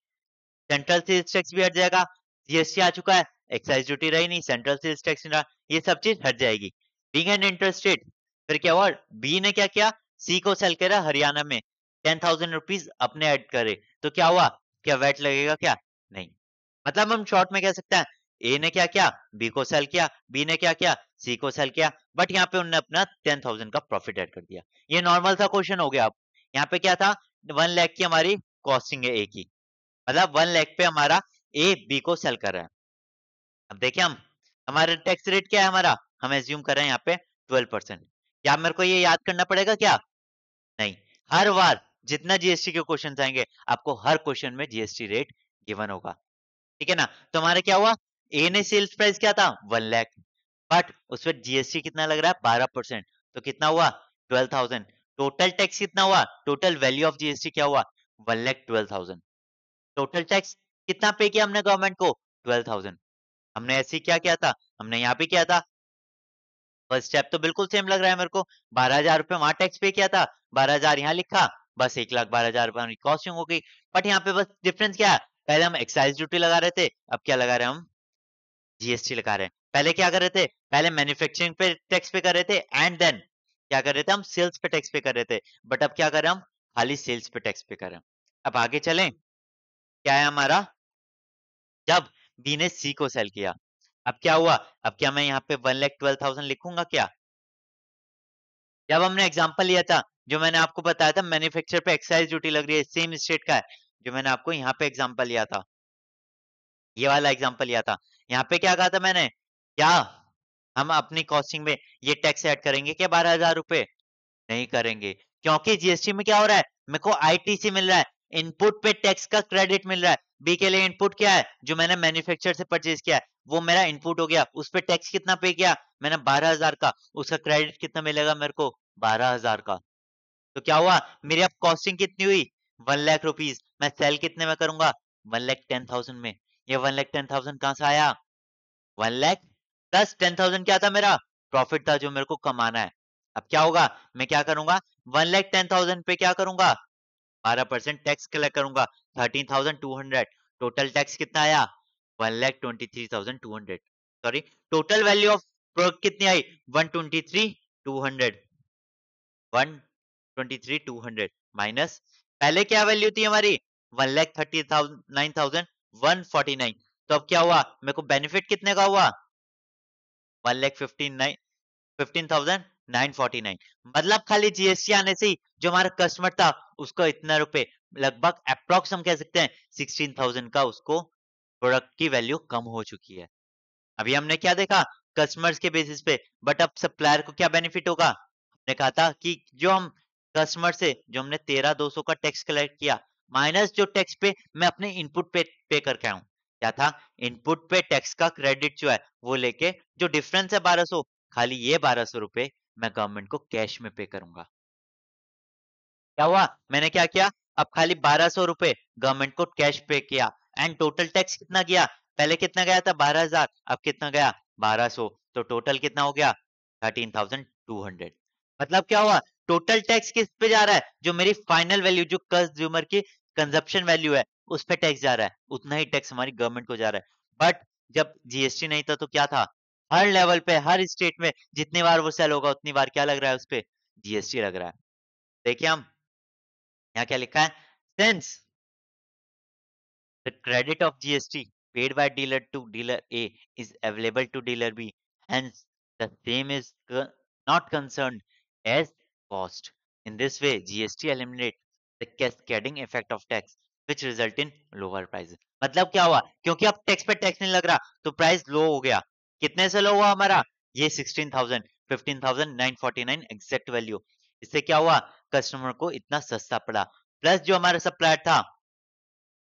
सेंट्रल सेल्स टैक्स भी हट जाएगा, जीएसटी आ चुका है, एक्साइज ड्यूटी रही नहीं, सेंट्रल सेल्स टैक्स नहीं रहा, ये सब चीज हट जाएगी। बीइंग एन इंटरेस्टेड, फिर क्या हुआ बी ने क्या किया सी को सेल करा हरियाणा में, 10,000 रुपीज अपने ऐड करे, तो क्या हुआ क्या वैट लगेगा क्या, नहीं। मतलब हम शॉर्ट में कह सकते हैं ए ने क्या किया बी को सेल किया, बी ने क्या किया सी को सेल किया, बट यहाँ पे उन्होंने अपना 10,000 का प्रॉफिट ऐड कर दिया। ये नॉर्मल सा क्वेश्चन हो गया। अब यहाँ पे क्या था 1 लाख की हमारी कॉस्टिंग है ए की, मतलब 1 लाख पे हमारा ए बी को सेल कर रहा है। अब देखिए हम हमारा टैक्स रेट क्या है हमारा, हम एज्यूम कर रहे हैं यहाँ पे 12%। क्या मेरे को ये याद करना पड़ेगा क्या, नहीं। हर बार जितना जीएसटी के क्वेश्चन आएंगे आपको हर क्वेश्चन में जीएसटी रेट गिवन होगा। ठीक है ना। तो हमारा क्या हुआ ए ने सेल्स प्राइस क्या था 1 लाख, बट उस पर जीएसटी कितना लग रहा है 12%, तो कितना हुआ 12,000। टोटल टैक्स कितना हुआ, टोटल वैल्यू ऑफ जीएसटी क्या हुआ 1,12,000। टोटल टैक्स कितना पे किया हमने गवर्नमेंट को 12,000। हमने ऐसे ही क्या किया था, हमने यहाँ पे किया था, फर्स्ट स्टेप तो बिल्कुल सेम लग रहा है मेरे को, 12,000 रुपए वहां टैक्स पे किया था, 12,000 यहाँ लिखा, बस 1,12,000 रुपए हमारी कॉस्टिंग हो गई। बट यहाँ पे बस डिफरेंस क्या है, पहले हम एक्साइज ड्यूटी लगा रहे थे, अब क्या लगा रहे हैं हम जीएसटी लगा रहे हैं। पहले क्या कर रहे थे, पहले मैन्युफैक्चरिंग पे टैक्स पे कर रहे थे, एंड देन क्या कर रहे थे हम सेल्स पे टैक्स पे कर रहे थे, बट अब क्या कर रहे हैं हम खाली सेल्स पे टैक्स पे कर रहे हैं। अब आगे चलें, क्या है हमारा जब बी ने सी को सेल किया, अब क्या हुआ, अब क्या मैं यहाँ पे 1,12,000 लिखूंगा क्या, जब हमने एग्जांपल लिया था जो मैंने आपको बताया था मैन्युफैक्चर पे एक्साइज ड्यूटी लग रही है सेम स्टेट का है, जो मैंने आपको यहाँ पे एग्जांपल लिया था, ये वाला एग्जांपल लिया था। यहाँ पे क्या कहा था मैंने, क्या हम अपनी कॉस्टिंग में ये टैक्स ऐड करेंगे क्या 12,000 रुपए, नहीं करेंगे, क्योंकि जीएसटी में क्या हो रहा है मेरे को आईटीसी मिल रहा है, इनपुट पे टैक्स का क्रेडिट मिल रहा है। बी के लिए इनपुट क्या है जो मैंने मैन्युफैक्चर से परचेज किया है वो मेरा इनपुट हो गया, उस पे टैक्स कितना पे किया मैंने 12,000 का, उसका क्रेडिट कितना मिलेगा मेरे को 12,000 का। तो क्या हुआ मेरी अब कॉस्टिंग कितनी हुई 1 लाख रुपीज, मैं सेल कितने में करूंगा 1,10,000 में। ये 1,10,000 कहां से आया 1 लाख प्लस 10,000 क्या था मेरा प्रॉफिट था जो मेरे को कमाना है। अब क्या होगा मैं क्या करूंगा 1,10,000 पे क्या करूंगा 12% टैक्स कलेक्ट करूंगा 13,200। टोटल टैक्स कितना आया 1,23,200। Sorry, total value of product कितनी आई 123,200। 123,200 माइनस पहले क्या वैल्यू थी हमारी 1,39,149। तो अब क्या हुआ मेरे को बेनिफिट कितने का हुआ 1,15,949। मतलब खाली जीएसटी आने से ही जो हमारा कस्टमर था उसको इतना रुपए लगभग अप्रोक्स हम कह सकते हैं 16,000 का उसको प्रोडक्ट की वैल्यू कम हो चुकी है। अभी हमने क्या देखा कस्टमर्स के बेसिस पे, बट अब सप्लायर को क्या बेनिफिट होगा हमने कहा था कि जो हम कस्टमर से जो हमने 13,200 का टैक्स कलेक्ट किया माइनस जो टैक्स पे मैं अपने इनपुट पे करके आऊं क्या था इनपुट पे टैक्स का क्रेडिट जो है वो लेके जो डिफरेंस है 1,200 खाली ये 1,200 रुपए मैं गवर्नमेंट को कैश में पे करूंगा। क्या हुआ मैंने क्या किया अब खाली 1,200 रुपए गवर्नमेंट को कैश पे किया एंड टोटल टैक्स कितना गया पहले कितना गया था 12,000 अब कितना गया 1,200 तो टोटल कितना हो गया 13,200। मतलब क्या हुआ टोटल टैक्स किस पे जा रहा है जो मेरी फाइनल वैल्यू जो कंज्यूमर की कंजप्शन वैल्यू है उस पे टैक्स जा रहा है उतना ही टैक्स हमारी गवर्नमेंट को जा रहा है। बट जब जीएसटी नहीं था तो क्या था हर लेवल पे हर स्टेट में जितनी बार वो सेल होगा उतनी बार क्या लग रहा है उस पे जीएसटी लग रहा है। देखिए हम यहाँ क्या लिखा है since the credit of GST paid by dealer to dealer A is available to dealer B. Hence, the same is not concerned as cost. In this way, GST eliminates the cascading effect of tax, which result in lower prices. मतलब क्या हुआ क्योंकि अब tax पे tax नहीं लग रहा तो प्राइस लो हो गया। कितने से लो हुआ हमारा ये 16,000 15,949 एग्जैक्ट वैल्यू। इससे क्या हुआ कस्टमर को इतना सस्ता पड़ा प्लस जो हमारा सप्लायर था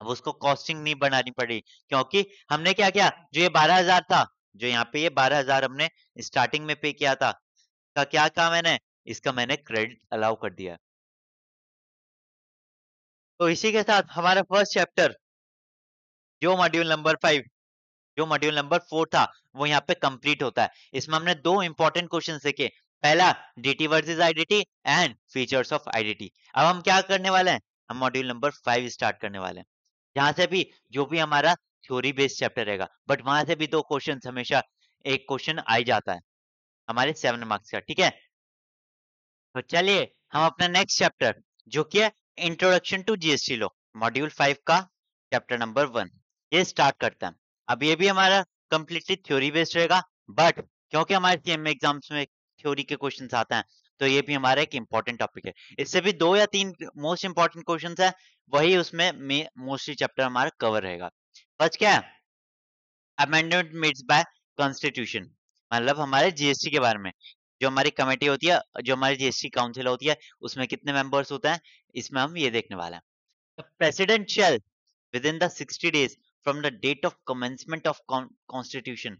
अब उसको कॉस्टिंग नहीं बनानी पड़ी क्योंकि हमने क्या किया जो ये 12,000 था जो यहाँ पे ये 12,000 हमने स्टार्टिंग में पे किया था का क्या कहा मैंने इसका मैंने क्रेडिट अलाउ कर दिया। तो इसी के साथ हमारा फर्स्ट चैप्टर जो मॉड्यूल नंबर 5 जो मॉड्यूल नंबर 4 था वो यहाँ पे कंप्लीट होता है। इसमें हमने दो इंपॉर्टेंट क्वेश्चन देखे पहला DT versus IDT and features of IDT. अब हम क्या करने वाले हैं हम मॉड्यूल नंबर 5 स्टार्ट करने वाले हैं जहां से भी जो भी हमारा थ्योरी बेस्ड चैप्टर रहेगा बट वहां से भी दो क्वेश्चन हमेशा एक क्वेश्चन आ ही जाता है हमारे 7 मार्क्स का ठीक है। तो चलिए हम अपना नेक्स्ट चैप्टर जो कि है introduction to GST law module 5 का चैप्टर नंबर 1 ये स्टार्ट करता है। अब ये भी हमारा कंप्लीटली थ्योरी बेस्ड रहेगा बट क्योंकि हमारे सीएमए एग्जाम्स में थ्योरी के क्वेश्चंस आते हैं तो ये भी हमारा एक इंपॉर्टेंट टॉपिक है। इससे भी 2 या 3 मोस्ट इंपॉर्टेंट क्वेश्चंस है वही उसमें मोस्टली चैप्टर हमारा कवर रहेगा। फर्स्ट क्या है अमेंडमेंट मेड्स बाय कॉन्स्टिट्यूशन मतलब हमारे जीएसटी के बारे में जो हमारी कमेटी होती है जो हमारी जीएसटी काउंसिल होती है उसमें कितने मेंबर्स होते हैं इसमें हम ये देखने वाले हैं। President shall within the 60 days from the date of commencement of constitution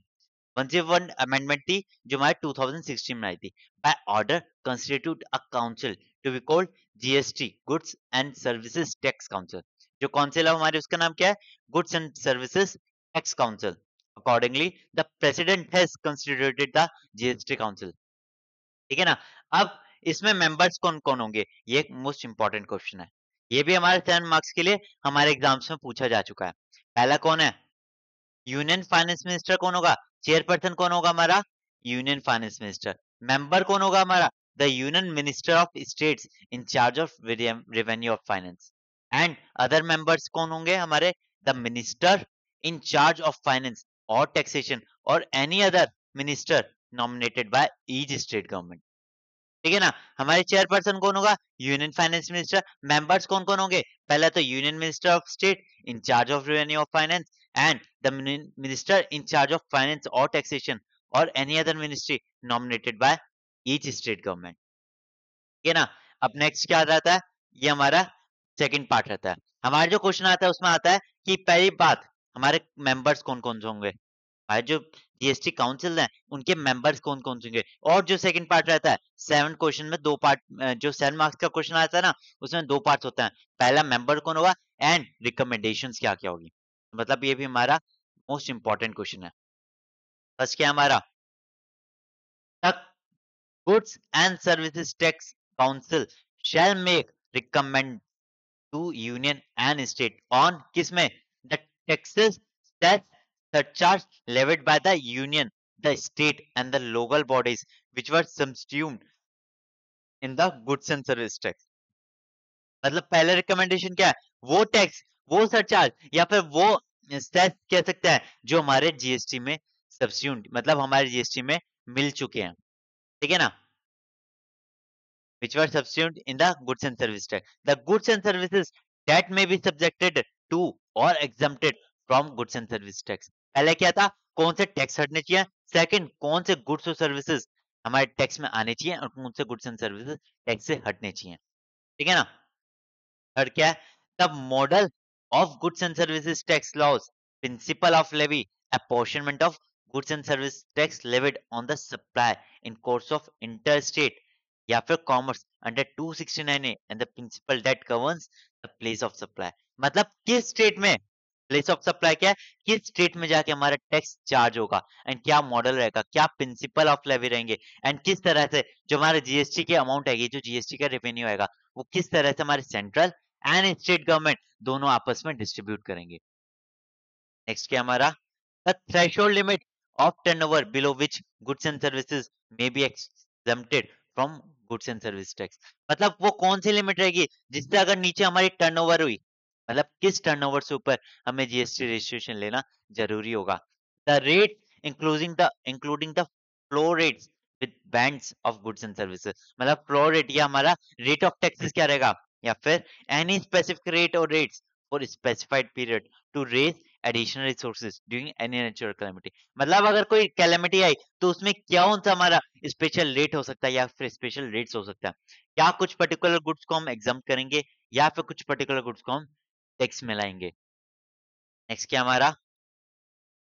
101 amendment थी जो हमारे 2016 में आई थी by order constitute a council to be called GST goods and services tax council. जो काउंसिल है हमारे उसका नाम क्या है goods and services tax council. Accordingly the president has constituted the GST council ठीक है ना। अब इसमें मेंबर्स कौन कौन होंगे ये एक मोस्ट इंपॉर्टेंट क्वेश्चन है ये भी हमारे 10 मार्क्स के लिए हमारे एग्जाम्स में पूछा जा चुका है। पहला कौन है यूनियन फाइनेंस मिनिस्टर कौन होगा चेयरपर्सन कौन होगा हमारा यूनियन फाइनेंस मिनिस्टर। मेंबर कौन होगा हमारा the union minister of states in charge of revenue of finance and other members कौन होंगे हमारे the minister in charge of finance और टैक्सेशन और any other minister nominated by each state government ठीक है ना। हमारे चेयरपर्सन कौन होगा यूनियन फाइनेंस मिनिस्टर। मेंबर्स कौन कौन होंगे पहला तो union minister of state in charge of revenue of finance and the minister in charge of finance और टैक्सेशन और any other ministry nominated by each state government ठीक है ना। अब नेक्स्ट क्या आ जाता है ये हमारा सेकंड पार्ट रहता है। हमारा जो क्वेश्चन आता है उसमें आता है कि पहली बात हमारे मेंबर्स कौन कौन से होंगे हमारे जो जीएसटी काउंसिल है उनके मेंबर्स कौन कौन से होंगे। और जो सेकंड पार्ट रहता है 7 क्वेश्चन में 2 पार्ट जो 7 मार्क्स का क्वेश्चन आता है ना उसमें 2 पार्ट होते हैं पहला मेंबर कौन होगा एंड रिकमेंडेशंस क्या क्या होगी। मतलब ये भी हमारा मोस्ट इंपॉर्टेंट क्वेश्चन है। फर्स्ट क्या है हमारा the goods and services tax council shall make recommend to union and state on किसमें the taxes that surcharge levied by the union, the state and the local bodies which were subsumed in the goods and service tax. मतलब पहला recommendation क्या है, वो tax, वो surcharge या फिर वो सेस कह सकते हैं जो हमारे जीएसटी में सब्स्यूट मतलब हमारे जीएसटी में मिल चुके हैं, ठीक है ना, which were subsumed in the goods and service tax. The goods and services that may be subjected to or exempted from goods and service tax. पहले क्या था, कौन से टैक्स हटने चाहिए, सेकंड कौन से गुड्स और सर्विसेज हमारे टैक्स में आने चाहिए और कौन से गुड्स एंड सर्विसेज टैक्स से हटने चाहिए, ठीक है ना। थर्ड क्या है, the model of goods and services tax laws, principle of levy, apportionment of goods and service tax levied on the supply in course of interstate या फिर commerce under 269A and the principle that governs the place of supply. मतलब किस state में place of supply क्या है, किस state में जाके हमारा टैक्स चार्ज होगा एंड क्या मॉडल रहेगा, क्या प्रिंसिपल ऑफ लेवी रहेंगे एंड किस तरह से जो हमारे जीएसटी के अमाउंट है, जो जीएसटी का रेवेन्यू आएगा वो किस तरह से हमारे सेंट्रल एंड स्टेट गवर्नमेंट दोनों आपस में डिस्ट्रीब्यूट करेंगे। नेक्स्ट क्या हमारा, the threshold limit of turnover below which goods and services may be exempted from goods and service tax. मतलब वो कौन सी लिमिट रहेगी जिससे अगर नीचे हमारी टर्नओवर हुई, मतलब किस टर्नओवर से ऊपर हमें जीएसटी रजिस्ट्रेशन लेना जरूरी होगा। The rate including the floor rates with bands of goods and services. मतलब फ्लो रेट या हमारा रेट ऑफ टैक्सेस क्या रहेगा, या फिर एनी स्पेसिफिक रेट और rates for specified period to raise additional resources during any natural calamity. मतलब अगर कोई कैलेमिटी आई तो उसमें कौन सा हमारा स्पेशल रेट हो सकता है या फिर स्पेशल रेट्स हो सकता है, क्या कुछ पर्टिकुलर गुड्स को हम एग्जाम करेंगे या फिर कुछ पर्टिकुलर गुड्स को हम टैक्स में लाएंगे। नेक्स्ट क्या हमारा,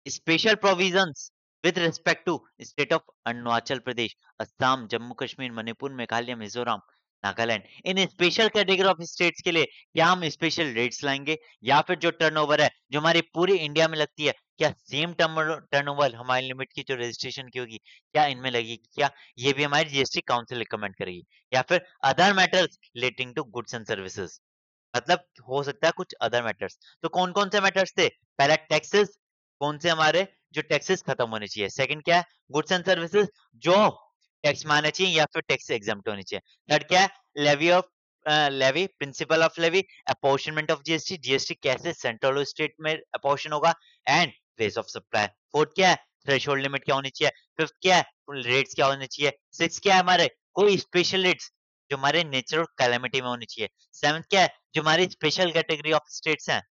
special provisions with respect to state of Arunachal Pradesh, Assam, Jammu Kashmir, Manipur, Meghalaya, Mizoram, Nagaland. इन स्पेशल कैटेगरी ऑफ स्टेट्स के लिए क्या हम स्पेशल रेट्स लाएंगे या फिर जो टर्नओवर है जो हमारी पूरी इंडिया में लगती है, क्या सेम टर्नओवर हमारी लिमिट की जो रजिस्ट्रेशन की होगी क्या इनमें लगेगी, क्या ये भी हमारी जीएसटी काउंसिल रिकमेंड करेगी, या फिर other matters relating to goods and services. मतलब हो सकता है कुछ अदर मैटर्स, तो कौन कौन से मैटर्स थे, पहला टैक्सेस, कौन से हमारे जो टैक्सेस खत्म होने चाहिए, सेकंड क्या है गुड्स एंड सर्विसेज जो टैक्स में आने चाहिए या फिर टैक्स से एग्जाम्प्ट होने चाहिए, थर्ड क्या है levy of levy, principle of levy, apportionment of GST, GST कैसे सेंट्रल और स्टेट में अपॉर्शन होगा and place of supply, fourth क्या है थ्रेशोल्ड लिमिट क्या होनी चाहिए, फिफ्थ क्या है रेट्स क्या होने चाहिए, सिक्स क्या है हमारे कोई स्पेशल रेट्स जो हमारे नेचुरल कैलेमिटी में होनी चाहिए, सेवंथ क्या है जो हमारी स्पेशल कैटेगरी ऑफ स्टेट्स हैं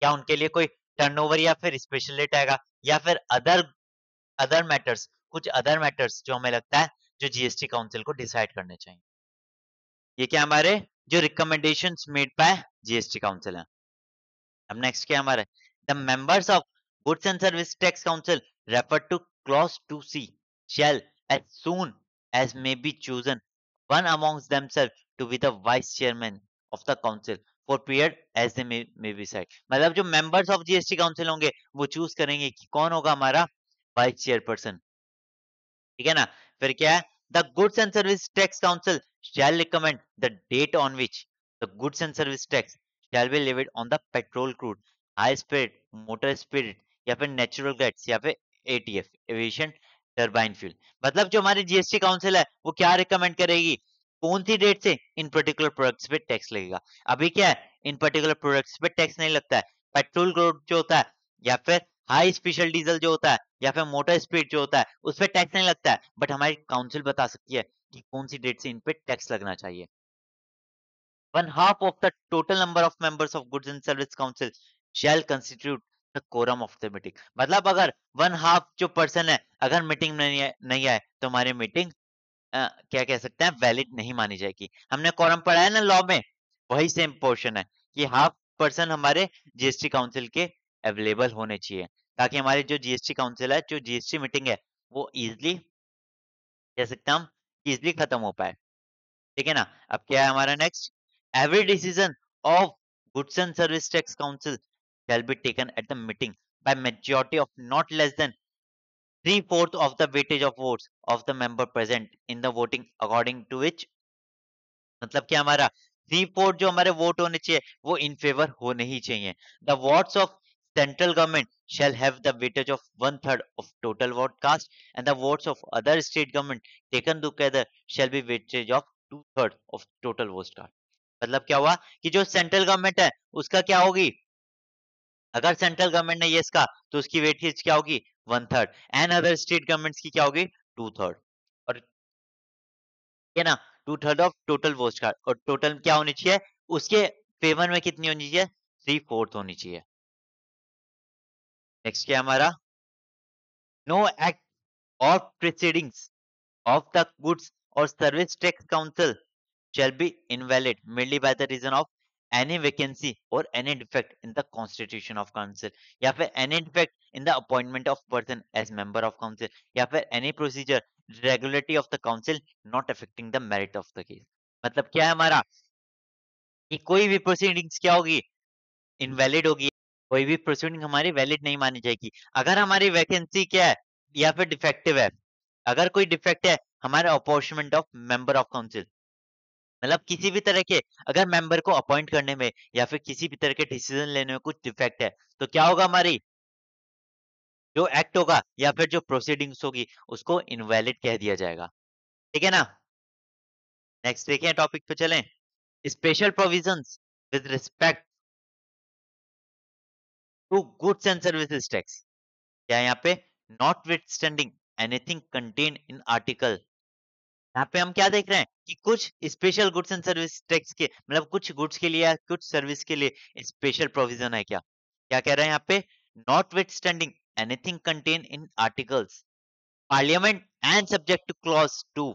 क्या उनके लिए कोई टर्नओवर या फिर स्पेशल रेट आएगा, या फिर अदर अदर मैटर्स, कुछ अदर मैटर्स जो हमें लगता है जो जीएसटी काउंसिल को डिसाइड करने चाहिए। ये क्या हमारे जो recommendations made by GST council है। अब नेक्स्ट क्या हमारा, the members of goods and service tax council refer two clause 2C shall as soon as may be chosen one amongst themselves to be the vice chairman of the council for period as they may be said। मतलब जो members of GST council होंगे वो choose करेंगे कि कौन होगा हमारा vice chairperson, ठीक है ना। फिर क्या है, the goods and service tax council shall recommend the date on which the goods and service tax shall be levied on the petrol crude, high speed motor spirit या फिर नेचुरल गैस या फिर एटीएफ एविएशन टरबाइन फ्यूल। मतलब जो हमारी GST council है वो क्या रिकमेंड करेगी, कौन सी डेट से इन पर्टिकुलर प्रोडक्ट्स पे टैक्स लगेगा। अभी क्या है इन पर्टिकुलर प्रोडक्ट्स पे टैक्स नहीं लगता है, पेट्रोल क्रूड जो होता है या फिर हाई स्पेशल डीजल जो होता है या फिर मोटर स्पीड जो होता है उस पर टैक्स नहीं लगता है, बट हमारी काउंसिल बता सकती है कि कौन सी डेट से इन पे टैक्स लगना चाहिए। One half of the total number of members of goods and service council shall constitute the quorum of the meeting. मतलब अगर वन हाफ जो पर्सन है अगर मीटिंग नहीं आए तो हमारी मीटिंग क्या कह सकते हैं वैलिड नहीं मानी जाएगी। हमने कोरम पढ़ा है ना लॉ में, वही सेम पोर्शन है कि हाफ पर्सन हमारे जीएसटी काउंसिल के अवेलेबल होने चाहिए ताकि हमारी जो जीएसटी काउंसिल है जो जीएसटी मीटिंग है वो इजिली कह सकते हैं हम इजिली खत्म हो पाए, ठीक है ना। अब क्या है हमारा next, every decision of goods and service tax council shall be taken at the meeting by majority of not less than 3/4 of the weightage of votes of the member present in the voting according to which। मतलब क्या हमारा 3/4 जो हमारे vote होने चाहिए वो in favour होने ही चाहिए। The votes of central government shall have the weightage of 1/3 of total vote cast, and the votes of other state government taken together shall be weightage of 2/3 of total vote cast। मतलब क्या हुआ कि जो central government है उसका क्या होगी, अगर सेंट्रल गवर्नमेंट ने यस कहा तो उसकी वेटेज क्या होगी, 1/3, एंड अदर स्टेट गवर्नमेंट्स की क्या होगी, 2/3। और ठीक है ना, 2/3 ऑफ टोटल वोट कास्ट, और टोटल क्या होनी चाहिए उसके फेवर में, कितनी होनी चाहिए, 3/4 होनी चाहिए। नेक्स्ट क्या है हमारा, नो एक्ट और proceedings of the goods or service tax council shall be invalid merely by the reason of any vacancy or any defect in the constitution of council, या फिर any defect in the appointment of person as member of council, या फिर any procedure regularity of the council not affecting the merit of the case। मतलब क्या है हमारा कि कोई भी प्रोसीडिंग्स क्या होगी, इनवैलिड होगी, कोई भी प्रोसीडिंग हमारी वैलिड नहीं मानी जाएगी अगर हमारी वैकेंसी क्या है या फिर डिफेक्टिव है। अगर कोई डिफेक्ट है हमारे appointment of member of council, मतलब किसी भी तरह के अगर मेंबर को अपॉइंट करने में या फिर किसी भी तरह के डिसीजन लेने में कुछ डिफेक्ट है तो क्या होगा, हमारी जो एक्ट होगा या फिर जो प्रोसीडिंग्स होगी उसको इनवैलिड कह दिया जाएगा। ठीक है ना। नेक्स्ट देखें, टॉपिक पे चलें। Special provisions with respect to goods and services tax. क्या है यहाँ पे, notwithstanding anything contain in article. यहाँ पे हम क्या देख रहे हैं कि कुछ special goods and service tax के, मतलब कुछ गुड्स के लिए या कुछ सर्विस के लिए स्पेशल प्रोविजन है क्या, क्या कह रहे हैं यहाँ पे, notwithstanding anything contain in articles Parliament and subject to clause 2,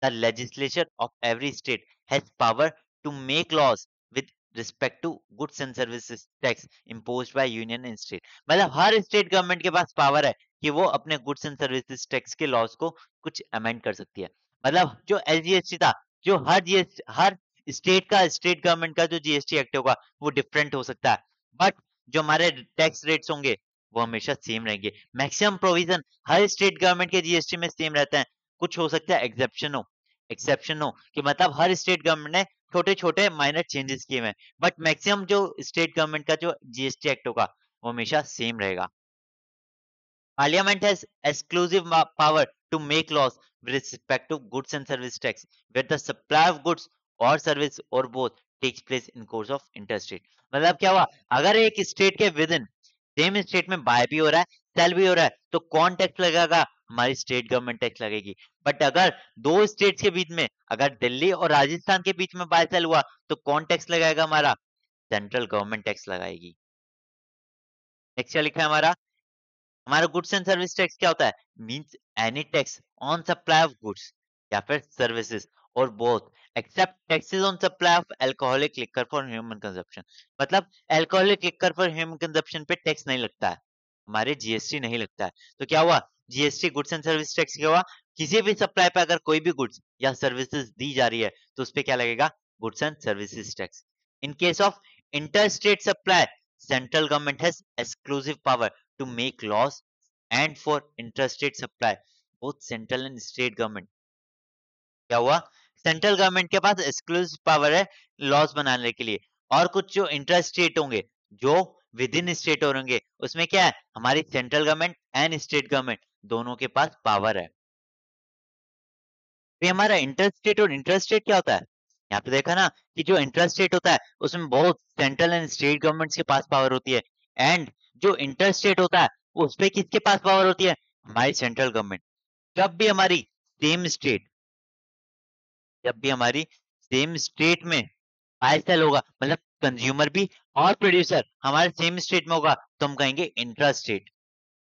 the legislature of every state has power to make laws with respect to goods and services tax imposed by union and state। मतलब हर state government के पास power है कि वो अपने goods and services tax के laws को कुछ amend कर सकती है। मतलब जो एलजीएसटी था, जो हर जीएस हर स्टेट का, स्टेट गवर्नमेंट का जो जीएसटी एक्ट होगा वो डिफरेंट हो सकता है, बट जो हमारे टैक्स रेट्स होंगे वो हमेशा सेम रहेंगे। मैक्सिमम प्रोविजन हर स्टेट गवर्नमेंट के जीएसटी में सेम रहता है। कुछ हो सकता है एक्सेप्शन हो कि मतलब हर स्टेट गवर्नमेंट ने छोटे छोटे माइनर चेंजेस किए हुए हैं, बट मैक्सिमम जो स्टेट गवर्नमेंट का जो जीएसटी एक्ट होगा वो हमेशा सेम रहेगा। Parliament has exclusive power to make laws with respect to goods and service tax, where the supply of goods or service or both takes place in course of interstate। मतलब क्या हुआ, अगर एक state के with in same state में bye भी हो रहा है, सेल भी हो रहा है, तो कौन टैक्स लगेगा, हमारी स्टेट गवर्नमेंट टैक्स लगेगी। बट अगर दो स्टेट्स के बीच में, अगर दिल्ली और राजस्थान के बीच में बाय सेल हुआ तो कौन टैक्स लगाएगा, हमारा सेंट्रल गवर्नमेंट टैक्स लगाएगी। नेक्स्ट क्या लिखा है हमारा गुड्स एंड सर्विस टैक्स क्या होता है, means any tax on supply of goods या फिर services or both except taxes on supply of alcoholic liquor for human consumption. मतलब alcoholic liquor for human consumption पे टैक्स नहीं लगता है, हमारे जीएसटी नहीं लगता है। तो क्या हुआ, GST goods and service tax क्या हुआ, किसी भी सप्लाई पे अगर कोई भी गुड्स या सर्विसेज दी जा रही है तो उस पे क्या लगेगा, goods and services tax. In case of interstate supply, central government has exclusive power to make laws and for interstate supply both central and state government क्या हुआ, सेंट्रल गवर्नमेंट के पास एक्सक्लूसिव पावर है लॉज बनाने के लिए, और कुछ जो इंटर स्टेट होंगे, जो विद इन स्टेट होंगे, उसमें क्या है, हमारी central government and state government दोनों के पास पावर है। तो ये हमारा इंटर स्टेट और इंटर स्टेट क्या होता है, यहाँ पे देखा ना कि जो इंटर स्टेट होता है उसमें बहुत सेंट्रल एंड स्टेट गवर्नमेंट्स के पास पावर होती है, एंड जो इंटर स्टेट होता है उस पे किसके पास पावर होती है, हमारी सेंट्रल गवर्नमेंट। जब भी हमारी सेम स्टेट जब भी हमारी सेम स्टेट में बाय सेल होगा, मतलब कंज्यूमर भी और प्रोड्यूसर हमारे सेम स्टेट में होगा तो हम कहेंगे इंट्रा स्टेट।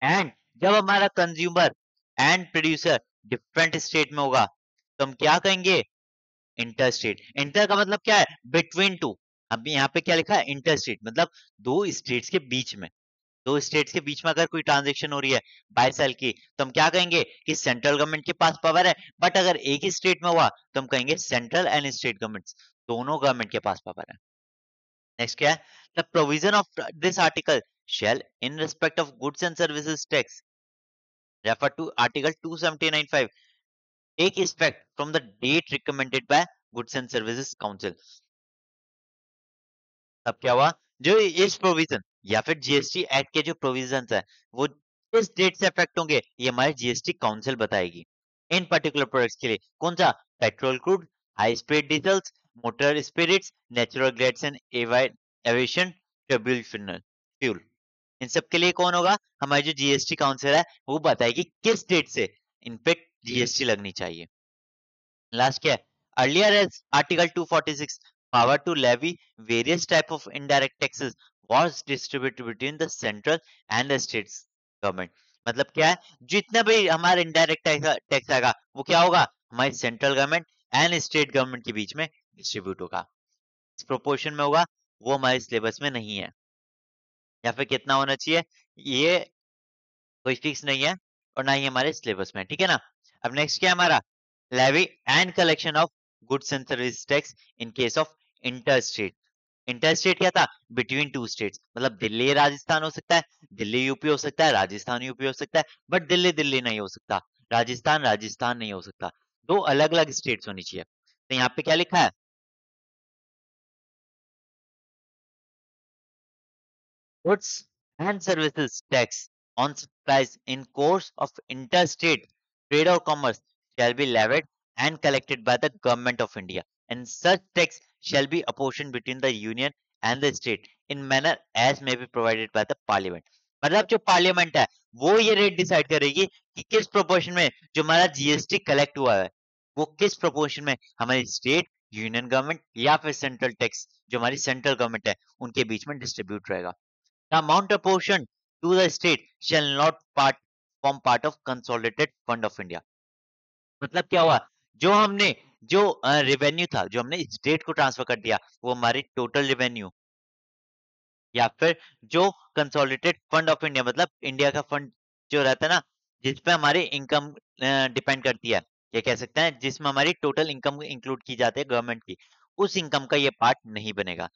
एंड जब हमारा consumer and producer different state में होगा तो हम क्या कहेंगे, इंटर स्टेट। इंटर का मतलब क्या है, बिटवीन टू। अब यहाँ पे क्या लिखा है, इंटर स्टेट मतलब दो स्टेट्स के बीच में, दो स्टेट्स के बीच में अगर कोई ट्रांजेक्शन हो रही है बाय सेल की तो हम क्या कहेंगे कि सेंट्रल गवर्नमेंट के पास पावर है, बट अगर एक ही स्टेट में हुआ तो हम कहेंगे सेंट्रल एंड स्टेट गवर्नमेंट्स दोनों गवर्नमेंट के पास पावर है। नेक्स्ट क्या है, the provision of this article shall in respect of goods and services tax refer to article 2795 take effect from the date recommended by goods and services council। अब क्या हुआ, जो इस प्रोविजन या फिर जीएसटी एक्ट के जो प्रोविजंस है वो किस डेट से इफेक्ट होंगे, ये हमारी जीएसटी काउंसिल बताएगी। इन पर्टिकुलर प्रोडक्ट्स के लिए कौन सा, petrol crude, high speed diesels, motor spirits, natural gas and aviation turbine fuel, इन सब के लिए कौन होगा, हमारी जो जीएसटी काउंसिल है वो बताएगी किस डेट से इन पे जीएसटी लगनी चाहिए। लास्ट क्या है, earlier as article 246 power to levy various type of indirect taxes was distributed between the central and the states government. मतलब क्या है, जितना भी हमारा इनडायरेक्ट टैक्स आएगा वो क्या होगा, हमारी central government and state government के बीच में डिस्ट्रीब्यूट होगा, इस प्रोपोर्शन में होगा, वो हमारे सिलेबस में नहीं है। या फिर कितना होना चाहिए, ये कोई फिक्स नहीं है और ना ही हमारे सिलेबस में, ठीक है ना। अब नेक्स्ट क्या है हमारा, levy and collection of goods and service tax in case of inter state. Inter state क्या था, बिटवीन टू स्टेट्स, मतलब दिल्ली राजस्थान हो सकता है, दिल्ली यूपी हो सकता है, राजस्थान यूपी हो सकता है, बट दिल्ली दिल्ली नहीं हो सकता, राजस्थान राजस्थान नहीं हो सकता, दो अलग अलग स्टेट्स होनी चाहिए। तो यहाँ पे क्या लिखा है, goods and services tax on supplies in course of interstate trade or commerce shall be levied and collected by the government of India, and such tax shall be apportioned between the union and the state in manner as may be provided by the parliament। मतलब जो parliament है वो ये rate decide करेगी कि किस proportion में जो हमारा जीएसटी कलेक्ट हुआ है वो किस प्रोपोर्शन में हमारी स्टेट, यूनियन गवर्नमेंट या फिर सेंट्रल टैक्स जो हमारी सेंट्रल गवर्नमेंट है उनके बीच में डिस्ट्रीब्यूट रहेगा। The amount apportioned to the state shall not form part of consolidated fund of India। मतलब क्या हुआ, जो हमने जो रेवेन्यू था जो हमने स्टेट को ट्रांसफर कर दिया वो हमारी टोटल रेवेन्यू या फिर जो कंसोलिडेटेड फंड ऑफ इंडिया, मतलब इंडिया का फंड जो रहता है ना जिसपे हमारी इनकम डिपेंड करती है, ये कह सकते हैं जिसमें हमारी टोटल इनकम इंक्लूड की जाती है गवर्नमेंट की, उस इनकम का ये पार्ट नहीं बनेगा।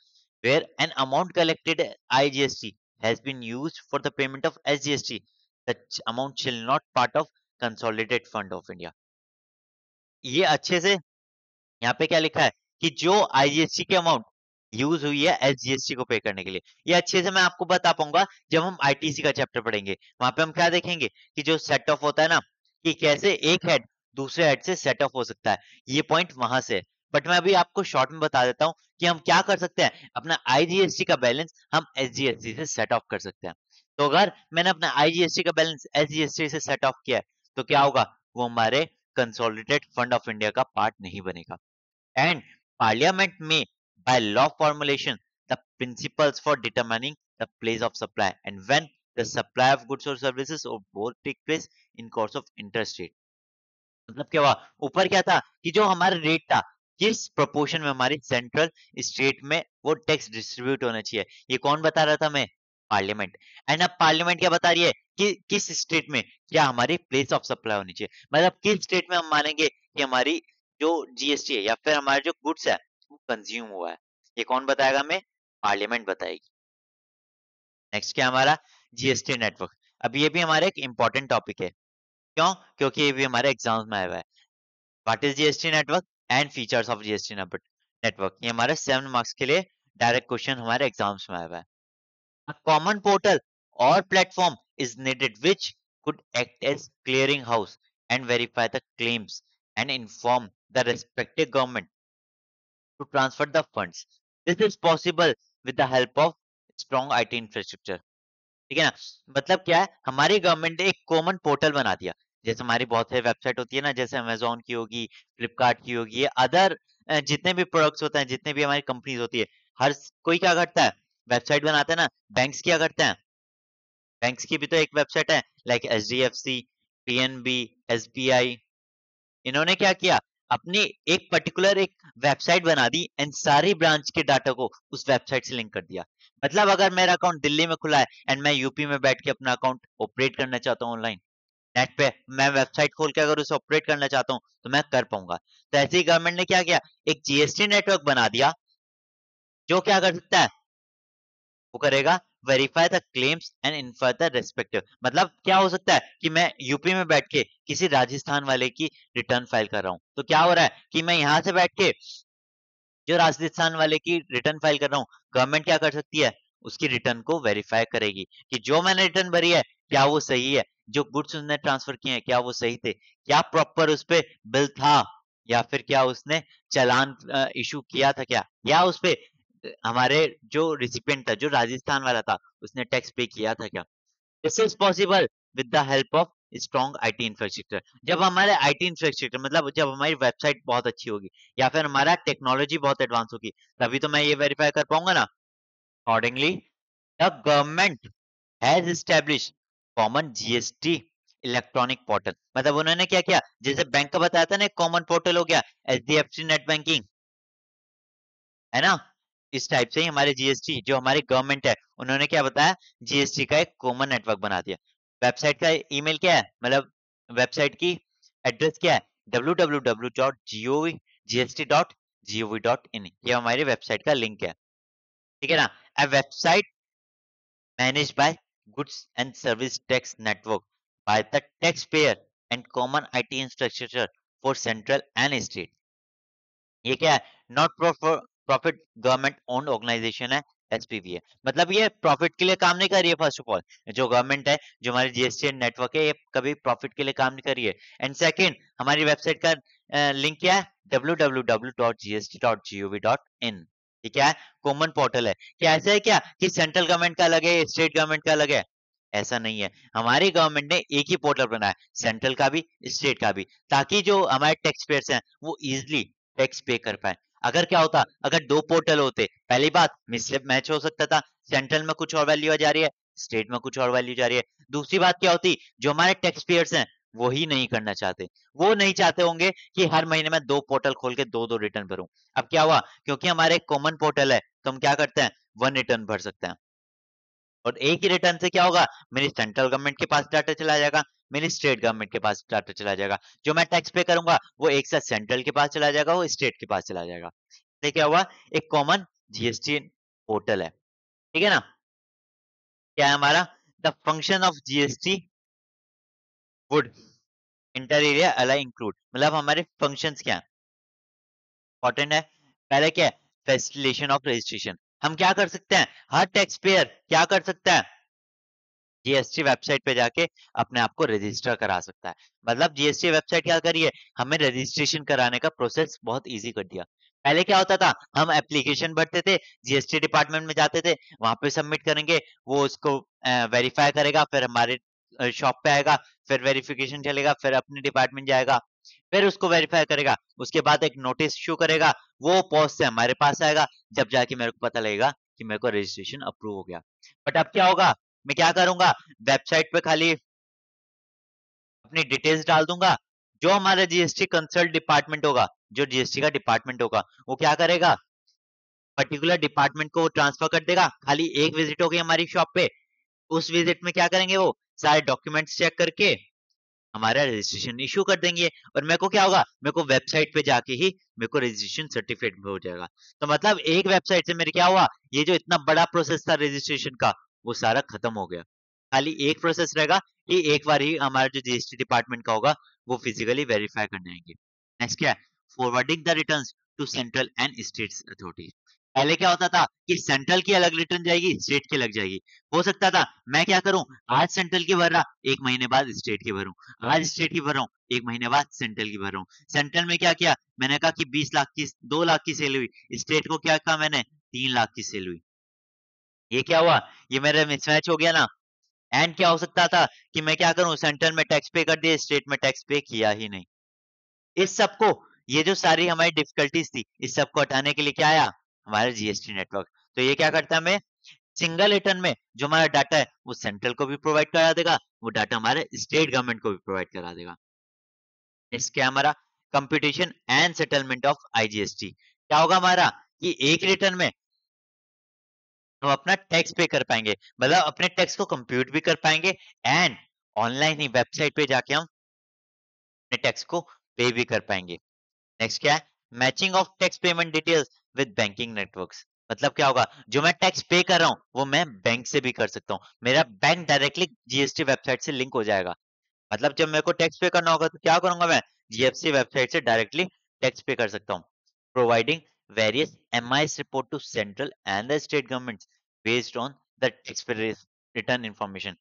Where an amount collected IGST has been used for the payment of SGST, such amount shall not part of consolidated fund of India. ये अच्छे से यहाँ पे क्या लिखा है कि जो आईजीएसटी की अमाउंट यूज हुई है एसजीएसटी को पे करने के लिए, ये अच्छे से मैं आपको बता पाऊंगा जब हम आईटीसी का चैप्टर पढ़ेंगे। वहां पे हम क्या देखेंगे कि जो सेट ऑफ होता है ना, कि कैसे एक हेड दूसरे हेड से सेट ऑफ हो सकता है, ये पॉइंट वहां से है। बट मैं अभी आपको शॉर्ट में बता देता हूँ कि हम क्या कर सकते हैं, अपना आईजीएसटी का बैलेंस हम एसजीएसटी से सेट ऑफ कर सकते हैं। तो अगर मैंने अपना आईजीएसटी का बैलेंस एसजीएसटी से सेट ऑफ किया है तो क्या होगा, वो हमारे कंसोलिडेटेड फंड ऑफ इंडिया का पार्ट नहीं बनेगा। And Parliament may, by law formulation, the principles for determining the place of supply and when the supply of goods or services or both take place in course of interstate। मतलब क्या हुआ, ऊपर क्या था कि जो हमारा रेट था किस प्रोपोर्शन में हमारी सेंट्रल स्टेट में वो टैक्स डिस्ट्रीब्यूट होना चाहिए, ये कौन बता रहा था, मैं, पार्लियामेंट। एंड अब पार्लियामेंट क्या बता रही है कि किस स्टेट में क्या हमारी प्लेस ऑफ सप्लाई होनी चाहिए, मतलब किस स्टेट में हम मानेंगे कि हमारी जो जीएसटी है या फिर हमारे जो गुड्स है वो कंज्यूम हुआ है, ये कौन बताएगा, हमें पार्लियामेंट बताएगी। नेक्स्ट क्या हमारा, जीएसटी नेटवर्क। अब ये भी हमारा एक इंपॉर्टेंट टॉपिक है, क्यों, क्योंकि ये भी हमारे एग्जाम्स में आया हुआ है। What is GST network and features of GST network, ये हमारे 7 मार्क्स के लिए डायरेक्ट क्वेश्चन हमारे एग्जाम्स में आया हुआ है। A common portal or platform is needed which could act as clearing house and verify the claims and inform the respective government to transfer the funds। This is possible with the help of strong IT infrastructure। ठीक है ना, मतलब क्या है, हमारी government ने एक common portal बना दिया, जैसे हमारी बहुत सारी वेबसाइट होती है ना, जैसे अमेजोन की होगी, फ्लिपकार्ट की होगी, अदर जितने भी प्रोडक्ट्स होते हैं, जितने भी हमारी कंपनीज होती है, कोई क्या करता है, वेबसाइट बनाता है ना। बैंक्स क्या करते हैं, बैंक्स की भी तो एक वेबसाइट है, लाइक एचडीएफसी, पीएनबी, एसबीआई, इन्होंने क्या किया, अपनी एक पर्टिकुलर एक वेबसाइट बना दी एंड सारी ब्रांच के डाटा को उस वेबसाइट से लिंक कर दिया। मतलब अगर मेरा अकाउंट दिल्ली में खुला है एंड मैं यूपी में बैठ के अपना अकाउंट ऑपरेट करना चाहता हूँ ऑनलाइन नेट पे, मैं वेबसाइट खोल के अगर उसे ऑपरेट करना चाहता हूँ तो मैं कर पाऊंगा। तो ऐसे ही गवर्नमेंट ने क्या किया, एक जीएसटी नेटवर्क बना दिया, जो क्या कर सकता है, वो करेगा verify the claims and infer the respective. मतलब क्या हो सकता है कि मैं यूपी में बैठ के किसी राजस्थान वाले की रिटर्न फाइल कर रहा हूं, तो क्या हो रहा है कि मैं यहां से बैठ के जो राजस्थान वाले की रिटर्न फाइल कर रहा हूँ, गवर्नमेंट क्या कर सकती है, उसकी रिटर्न को वेरीफाई करेगी कि जो मैंने रिटर्न भरी है, क्या वो सही है? जो गुड्स उसने ट्रांसफर किए हैं, क्या वो सही थे? क्या प्रॉपर उस पे बिल था? या फिर क्या उसने चालान इश्यू किया था क्या? या उस पे हमारे जो रिसिपिएंट था, जो राजस्थान वाला था, उसने टैक्स पे किया था क्या? This is possible with the help of strong IT infrastructure. जब हमारे आईटी इंफ्रास्ट्रक्चर मतलब जब हमारी वेबसाइट बहुत अच्छी होगी या फिर हमारा टेक्नोलॉजी बहुत एडवांस होगी, तभी तो मैं ये वेरीफाई कर पाऊंगा ना। Accordingly the government has established common GST electronic portal. मतलब उन्होंने क्या किया, जैसे बैंक का बताया था ना, कॉमन पोर्टल हो गया एचडीएफसी नेट बैंकिंग, है ना? इस टाइप से ही हमारे जीएसटी जो हमारी गवर्नमेंट है, उन्होंने क्या बताया, जीएसटी का एक कॉमन नेटवर्क बना दिया। वेबसाइट का ईमेल क्या है, मतलब वेबसाइट की एड्रेस क्या है, www.gst.gov.in। ये हमारी वेबसाइट का लिंक है, ठीक है ना? A website managed by goods and service tax network by the taxpayer and common IT infrastructure for central and state। ये क्या है, not profit government owned organisation है, एसपीवी है। मतलब ये प्रॉफिट के लिए काम नहीं कर रही है। फर्स्ट ऑफ ऑल जो गवर्नमेंट है, जो हमारी जीएसटी नेटवर्क है, ये कभी प्रॉफिट के लिए काम नहीं कर रही है। एंड सेकंड, हमारी वेबसाइट का लिंक क्या है, www.gst.gov.in। ये क्या है, कॉमन पोर्टल है। क्या ऐसा है क्या कि सेंट्रल गवर्नमेंट का अलग है, स्टेट गवर्नमेंट का अलग है? ऐसा नहीं है। हमारी गवर्नमेंट ने एक ही पोर्टल बनाया, सेंट्रल का भी, स्टेट का भी, ताकि जो हमारे टैक्स पेयर्स हैं वो इजिली टैक्स पे कर पाए। अगर क्या होता, अगर दो पोर्टल होते, पहली बात मिसलिप मैच हो सकता था, सेंट्रल में कुछ और वैल्यू जा रही है, स्टेट में कुछ और वैल्यू जा रही है। दूसरी बात क्या होती, जो हमारे टैक्स पेयर्स हैं वो ही नहीं करना चाहते। वो नहीं चाहते होंगे कि हर महीने में दो पोर्टल खोल के दो दो रिटर्न भरूं। अब क्या हुआ, क्योंकि हमारे कॉमन पोर्टल है, तो हम क्या करते हैं, वन रिटर्न भर सकते हैं। और एक ही रिटर्न से क्या होगा, मेरी सेंट्रल गवर्नमेंट के पास डाटा चला जाएगा, मेरी स्टेट गवर्नमेंट के पास डाटा चला जाएगा। जो मैं टैक्स पे करूंगा वो एक साथ सेंट्रल के पास चला जाएगा, वो स्टेट के पास चला जाएगा। इससे क्या हुआ, एक कॉमन जीएसटी पोर्टल है, ठीक है ना? क्या है हमारा, the function of GST would inter alia include. मतलब हमारे फंक्शंस क्या है, इंपॉर्टेंट है। पहले क्या है, फैसिलिटेशन ऑफ रजिस्ट्रेशन। हम क्या कर सकते हैं, हर टैक्स पेयर क्या कर सकता है, जीएसटी वेबसाइट पे जाके अपने आप को रजिस्टर करा सकता है। मतलब जीएसटी वेबसाइट क्या करिए, हमें रजिस्ट्रेशन कराने का प्रोसेस बहुत इजी कर दिया। पहले क्या होता था, हम एप्लीकेशन भरते थे, जीएसटी डिपार्टमेंट में जाते थे, वहां पे सबमिट करेंगे, वो उसको वेरीफाई करेगा, फिर हमारे शॉप पे आएगा, फिर वेरिफिकेशन चलेगा, फिर अपने डिपार्टमेंट जाएगा, फिर उसको वेरीफाई करेगा, उसके बाद एक नोटिस इशू करेगा, वो पोस्ट से हमारे पास आएगा, जब जाके मेरे को पता लगेगा कि मेरे को रजिस्ट्रेशन अप्रूव हो गया। बट अब क्या होगा, मैं क्या करूंगा, वेबसाइट पे खाली अपनी डिटेल्स डाल दूंगा, जो हमारा जीएसटी कंसल्ट डिपार्टमेंट होगा, जो जीएसटी का डिपार्टमेंट होगा, वो क्या करेगा, पर्टिकुलर डिपार्टमेंट को ट्रांसफर कर देगा। खाली एक विजिट होगी हमारी शॉप पे, उस विजिट में क्या करेंगे, वो सारे डॉक्यूमेंट्स चेक करके हमारा रजिस्ट्रेशन इशू कर देंगे। और मेरे को क्या होगा, मेरे को वेबसाइट पे जाके ही मेरे को रजिस्ट्रेशन सर्टिफिकेट हो जाएगा। तो मतलब एक वेबसाइट से मेरे क्या हुआ, ये जो इतना बड़ा प्रोसेस था रजिस्ट्रेशन का, वो सारा खत्म हो गया। खाली एक प्रोसेस रहेगा कि एक बार ही हमारा जो जीएसटी डिपार्टमेंट का होगा, वो फिजिकली वेरीफाई करने आएंगे। नेक्स्ट क्या है, forwarding the returns to central and states authority. पहले क्या होता था कि सेंट्रल की अलग रिटर्न जाएगी, स्टेट की अलग जाएगी। हो सकता था मैं क्या करूं, आज सेंट्रल की भर रहा, एक महीने बाद स्टेट की भरूं, आज स्टेट की भर रहा हूं, एक महीने बाद सेंट्रल की भर रहा हूं। सेंट्रल में क्या किया, मैंने कहा कि 20 लाख की, 2 लाख की सेल हुई, स्टेट को क्या कहा मैंने, 3 लाख की सेल हुई। ये क्या हुआ, ये मेरा मिसमैच हो गया ना। एंड क्या हो सकता था कि मैं क्या करूं, सेंट्रल में टैक्स पे कर दिया, स्टेट में टैक्स पे किया ही नहीं। इस सबको, ये जो सारी हमारी डिफिकल्टीज थी, इस सबको हटाने के लिए क्या आया, हमारा जीएसटी नेटवर्क। तो ये क्या करता है, हमें सिंगल रिटर्न में जो हमारा डाटा है वो सेंट्रल को भी प्रोवाइड करा देगा, वो डाटा हमारे स्टेट गवर्नमेंट को भी प्रोवाइड करा देगा। इसके हमारा computation and settlement of IGST क्या होगा हमारा, कि एक रिटर्न में हम अपना टैक्स पे कर पाएंगे, मतलब अपने टैक्स को कंप्यूट भी कर पाएंगे, एंड ऑनलाइन ही वेबसाइट पे जाके हम अपने टैक्स को पे भी कर पाएंगे। नेक्स्ट क्या है, matching of tax payment details with banking networks. मतलब क्या होगा, जो मैं टैक्स पे कर रहा हूँ वो मैं बैंक से भी कर सकता हूँ, मेरा बैंक डायरेक्टली जीएसटी वेबसाइट से लिंक हो जाएगा। मतलब जब मेरे को टैक्स पे करना होगा तो क्या करूंगा मैं, जीएफसी वेबसाइट से डायरेक्टली टैक्स पे कर सकता हूँ, providing various MIS report to central and the state governments based on the taxpayer return information.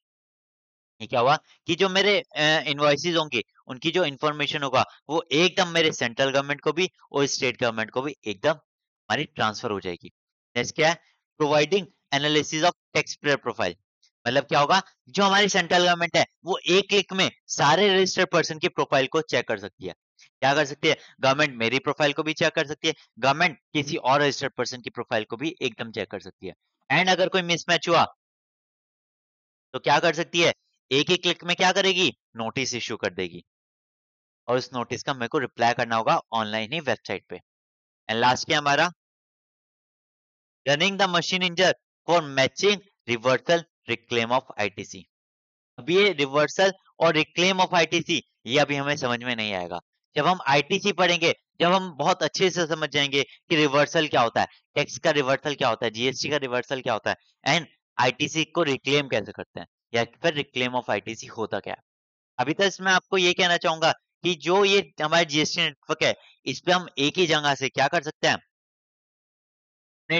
ये क्या हुआ कि जो मेरे इनवॉइसेस होंगे उनकी जो इंफॉर्मेशन होगा वो एकदम मेरे सेंट्रल गवर्नमेंट को भी और स्टेट गवर्नमेंट को भी एकदम हमारी ट्रांसफर हो जाएगी। नेक्स्ट क्या है? Providing analysis of tax payer profile. मतलब क्या होगा? जो हमारी सेंट्रल गवर्नमेंट है वो एक क्लिक में सारे रजिस्टर्ड पर्सन की प्रोफाइल को चेक कर सकती है। क्या कर सकती है? गवर्नमेंट मेरी प्रोफाइल को भी चेक कर सकती है, गवर्नमेंट किसी और रजिस्टर्ड पर्सन की प्रोफाइल को भी एकदम चेक कर सकती है। एंड अगर कोई मिसमैच हुआ तो क्या कर सकती है? एक ही क्लिक में क्या करेगी? नोटिस इश्यू कर देगी और उस नोटिस का मेरे को रिप्लाई करना होगा ऑनलाइन ही वेबसाइट पे। एंड लास्ट क्या हमारा? Running the machine engine for matching reversal reclaim of ITC. अब ये रिवर्सल और रिक्लेम ऑफ आईटीसी ये अभी हमें समझ में नहीं आएगा। जब हम आईटीसी पढ़ेंगे, जब हम बहुत अच्छे से समझ जाएंगे कि रिवर्सल क्या होता है, टैक्स का रिवर्सल क्या होता है, जीएसटी का रिवर्सल क्या होता है एंड आईटीसी को रिक्लेम कैसे करते हैं या फिर रिक्लेम ऑफ आईटीसी होता क्या है। अभी तक मैं आपको ये कहना चाहूंगा कि जो ये हमारा जीएसटी नेटवर्क है, इस पे हम एक ही जगह से क्या कर सकते हैं? अपने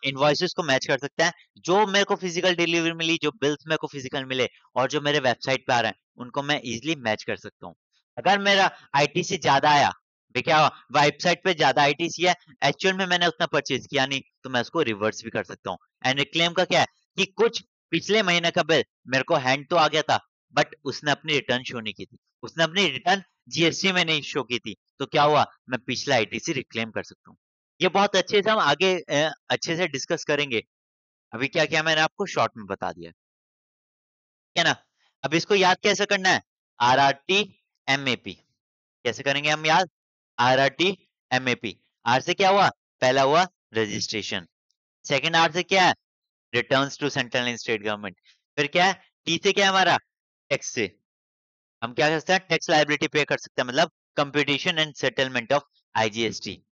इनवॉइसेस को मैच कर सकते हैं। जो मेरे को फिजिकल डिलीवरी मिली, जो बिल्स मेरे को फिजिकल मिले और जो मेरे वेबसाइट पे आ रहे हैं, उनको मैं इजीली मैच कर सकता हूँ। अगर मेरा आईटीसी ज्यादा आया, क्या वेबसाइट पे ज्यादा आईटीसी है, एक्चुअल में मैंने उतना परचेज किया नहीं, तो मैं उसको रिवर्स भी कर सकता हूँ। एंड रिक्लेम का क्या है कि कुछ पिछले महीने का बिल मेरे को हैंड तो आ गया था, बट उसने अपनी रिटर्न शो नहीं की थी, उसने अपनी रिटर्न जीएसटी में नहीं शो की थी, तो क्या हुआ? मैं पिछला आईटीसी रिक्लेम कर सकता हूँ। ये बहुत अच्छे से हम आगे अच्छे से डिस्कस करेंगे। अभी क्या किया मैंने आपको शॉर्ट में बता दिया, ठीक है ना? अब इसको याद कैसे करना है? RRT MAP. कैसे करेंगे हम याद? RRT MAP. आर से क्या हुआ? पहला हुआ रजिस्ट्रेशन। सेकंड आर से क्या है? Returns to central and state government. फिर क्या है? टी से क्या है हमारा? टैक्स से हम क्या कर सकते हैं? टैक्स लायबिलिटी पे कर सकते हैं, मतलब competition and settlement of IGST.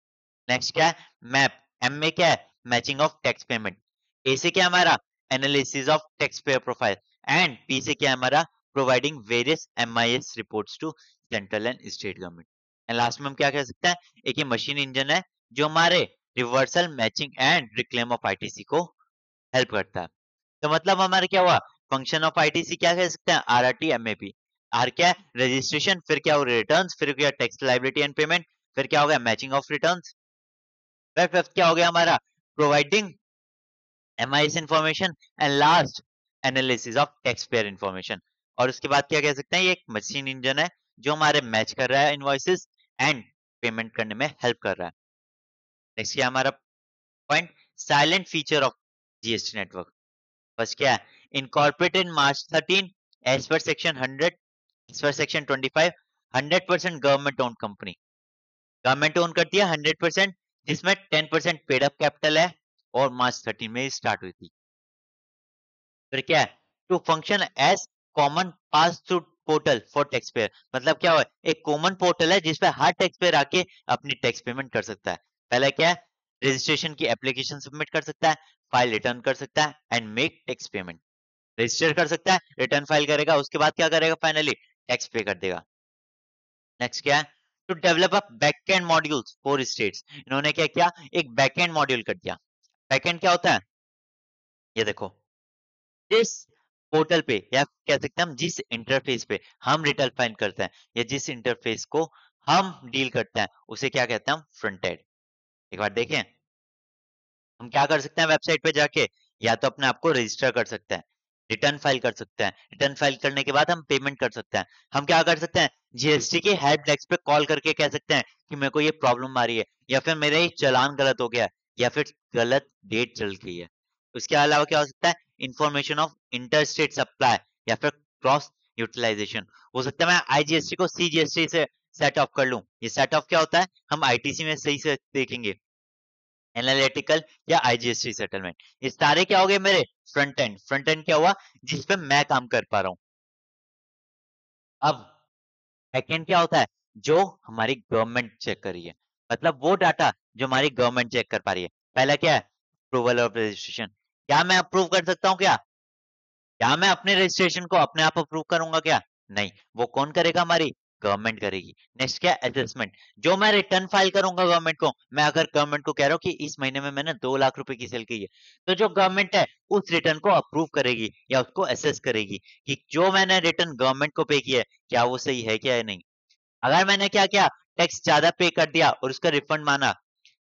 Next क्या है? मैप। एम में क्या है? Matching of tax payment. A से क्या है हमारा? Analysis of tax payer profile. And P से क्या है हमारा? Providing various MIS reports to central and state government. And last में हम क्या कह सकते हैं? एक ये मशीन इंजन है जो हमारे reversal, matching and reclaim of ITC को हेल्प करता है। तो मतलब हमारे क्या हुआ? फंक्शन ऑफ आईटीसी क्या कह सकते हैं? RRT MAP. आर क्या है? रजिस्ट्रेशन, फिर क्या हो? रिटर्न्स, फिर क्या? टैक्स लायबिलिटी एंड पेमेंट, फिर क्या हो गया? मैचिंग ऑफ रिटर्न्स, फिर फिफ्थ क्या हो गया हमारा? Providing MIS information and last analysis of tax pair information. और उसके बाद क्या कह सकते हैं? ये एक मशीन इंजन है जो हमारे मैच कर रहा है इनवॉइसेस एंड पेमेंट करने में हेल्प कर रहा है। नेक्स्ट क्या हमारा point? Silent feature of GST network. First क्या है? Incorporated March 13 as per section 100, as per section 25, 100% government own company. Government own करती है 100%, जिसमें 10% पेड अप कैपिटल है और मार्च 13 में स्टार्ट हुई थी। फिर क्या है? To function as common pass through portal for tax payer. मतलब क्या हुआ? एक कॉमन पोर्टल है जिसपे हर टैक्स पेयर आके अपनी टैक्स पेमेंट कर सकता है। पहला क्या है? रजिस्ट्रेशन की एप्लीकेशन सबमिट कर सकता है, फाइल रिटर्न कर सकता है and make tax payment. Register कर सकता है, रिटर्न फाइल करेगा, उसके बाद क्या करेगा? फाइनली टैक्स पे कर देगा। नेक्स्ट क्या है? To develop a backend modules for states. इन्होंने क्या किया? एक बैकएंड मॉड्यूल कर दिया। बैकएंड क्या होता है? ये देखो, जिस पोर्टल पे या कह सकते हैं हम जिस इंटरफेस पे हम रिटर्न फाइल करते हैं या जिस इंटरफेस को हम डील करते हैं उसे क्या कहते हैं? हम फ्रंट एंड। एक बार देखें, हम क्या कर सकते हैं वेबसाइट पे जाके? या तो अपने आप को रजिस्टर कर सकते हैं, रिटर्न फाइल कर सकते हैं, रिटर्न फाइल करने के बाद हम पेमेंट कर सकते हैं। हम क्या कर सकते हैं? जीएसटी के हेल्प डेस्क पे कॉल करके कह सकते हैं कि मेरे को ये प्रॉब्लम आ रही है या फिर मेरा ये चालान गलत हो गया है या फिर गलत डेट चल गई है। उसके अलावा क्या हो सकता है? Information of inter state supply या फिर क्रॉस यूटिलाइजेशन। हो सकता है मैं आईजीएसटी को सीजीएसटी से सेट ऑफ कर लूं। ये सेट ऑफ क्या होता है? हम आईटीसी में सही से देखेंगे, एनालिटिकल या आईजीएसटी सेटलमेंट। ये सारे क्या हो गए मेरे? Front end. फ्रंट एंड क्या हुआ? जिसपे मैं काम कर पा रहा हूँ। अब बैकएंड क्या होता है? जो हमारी गवर्नमेंट चेक कर रही है, मतलब वो डाटा जो हमारी गवर्नमेंट चेक कर पा रही है। पहला क्या है? Approval of registration. क्या मैं अप्रूव कर सकता हूँ क्या? क्या मैं अपने रजिस्ट्रेशन को अपने आप अप्रूव करूंगा क्या? नहीं, वो कौन करेगा? हमारी गवर्नमेंट करेगी। नेक्स्ट क्या है? असेसमेंट। जो मैं रिटर्न फाइल करूंगा गवर्नमेंट को, मैं अगर गवर्नमेंट को कह रहा हूँ कि इस महीने में मैंने 2 लाख रुपए की सेल की है, तो जो गवर्नमेंट है उस रिटर्न को अप्रूव करेगी या उसको असेस करेगी कि जो मैंने रिटर्न गवर्नमेंट को पे किया है, क्या वो सही है क्या या नहीं। अगर मैंने क्या किया, टैक्स ज्यादा पे कर दिया और उसका रिफंड माना,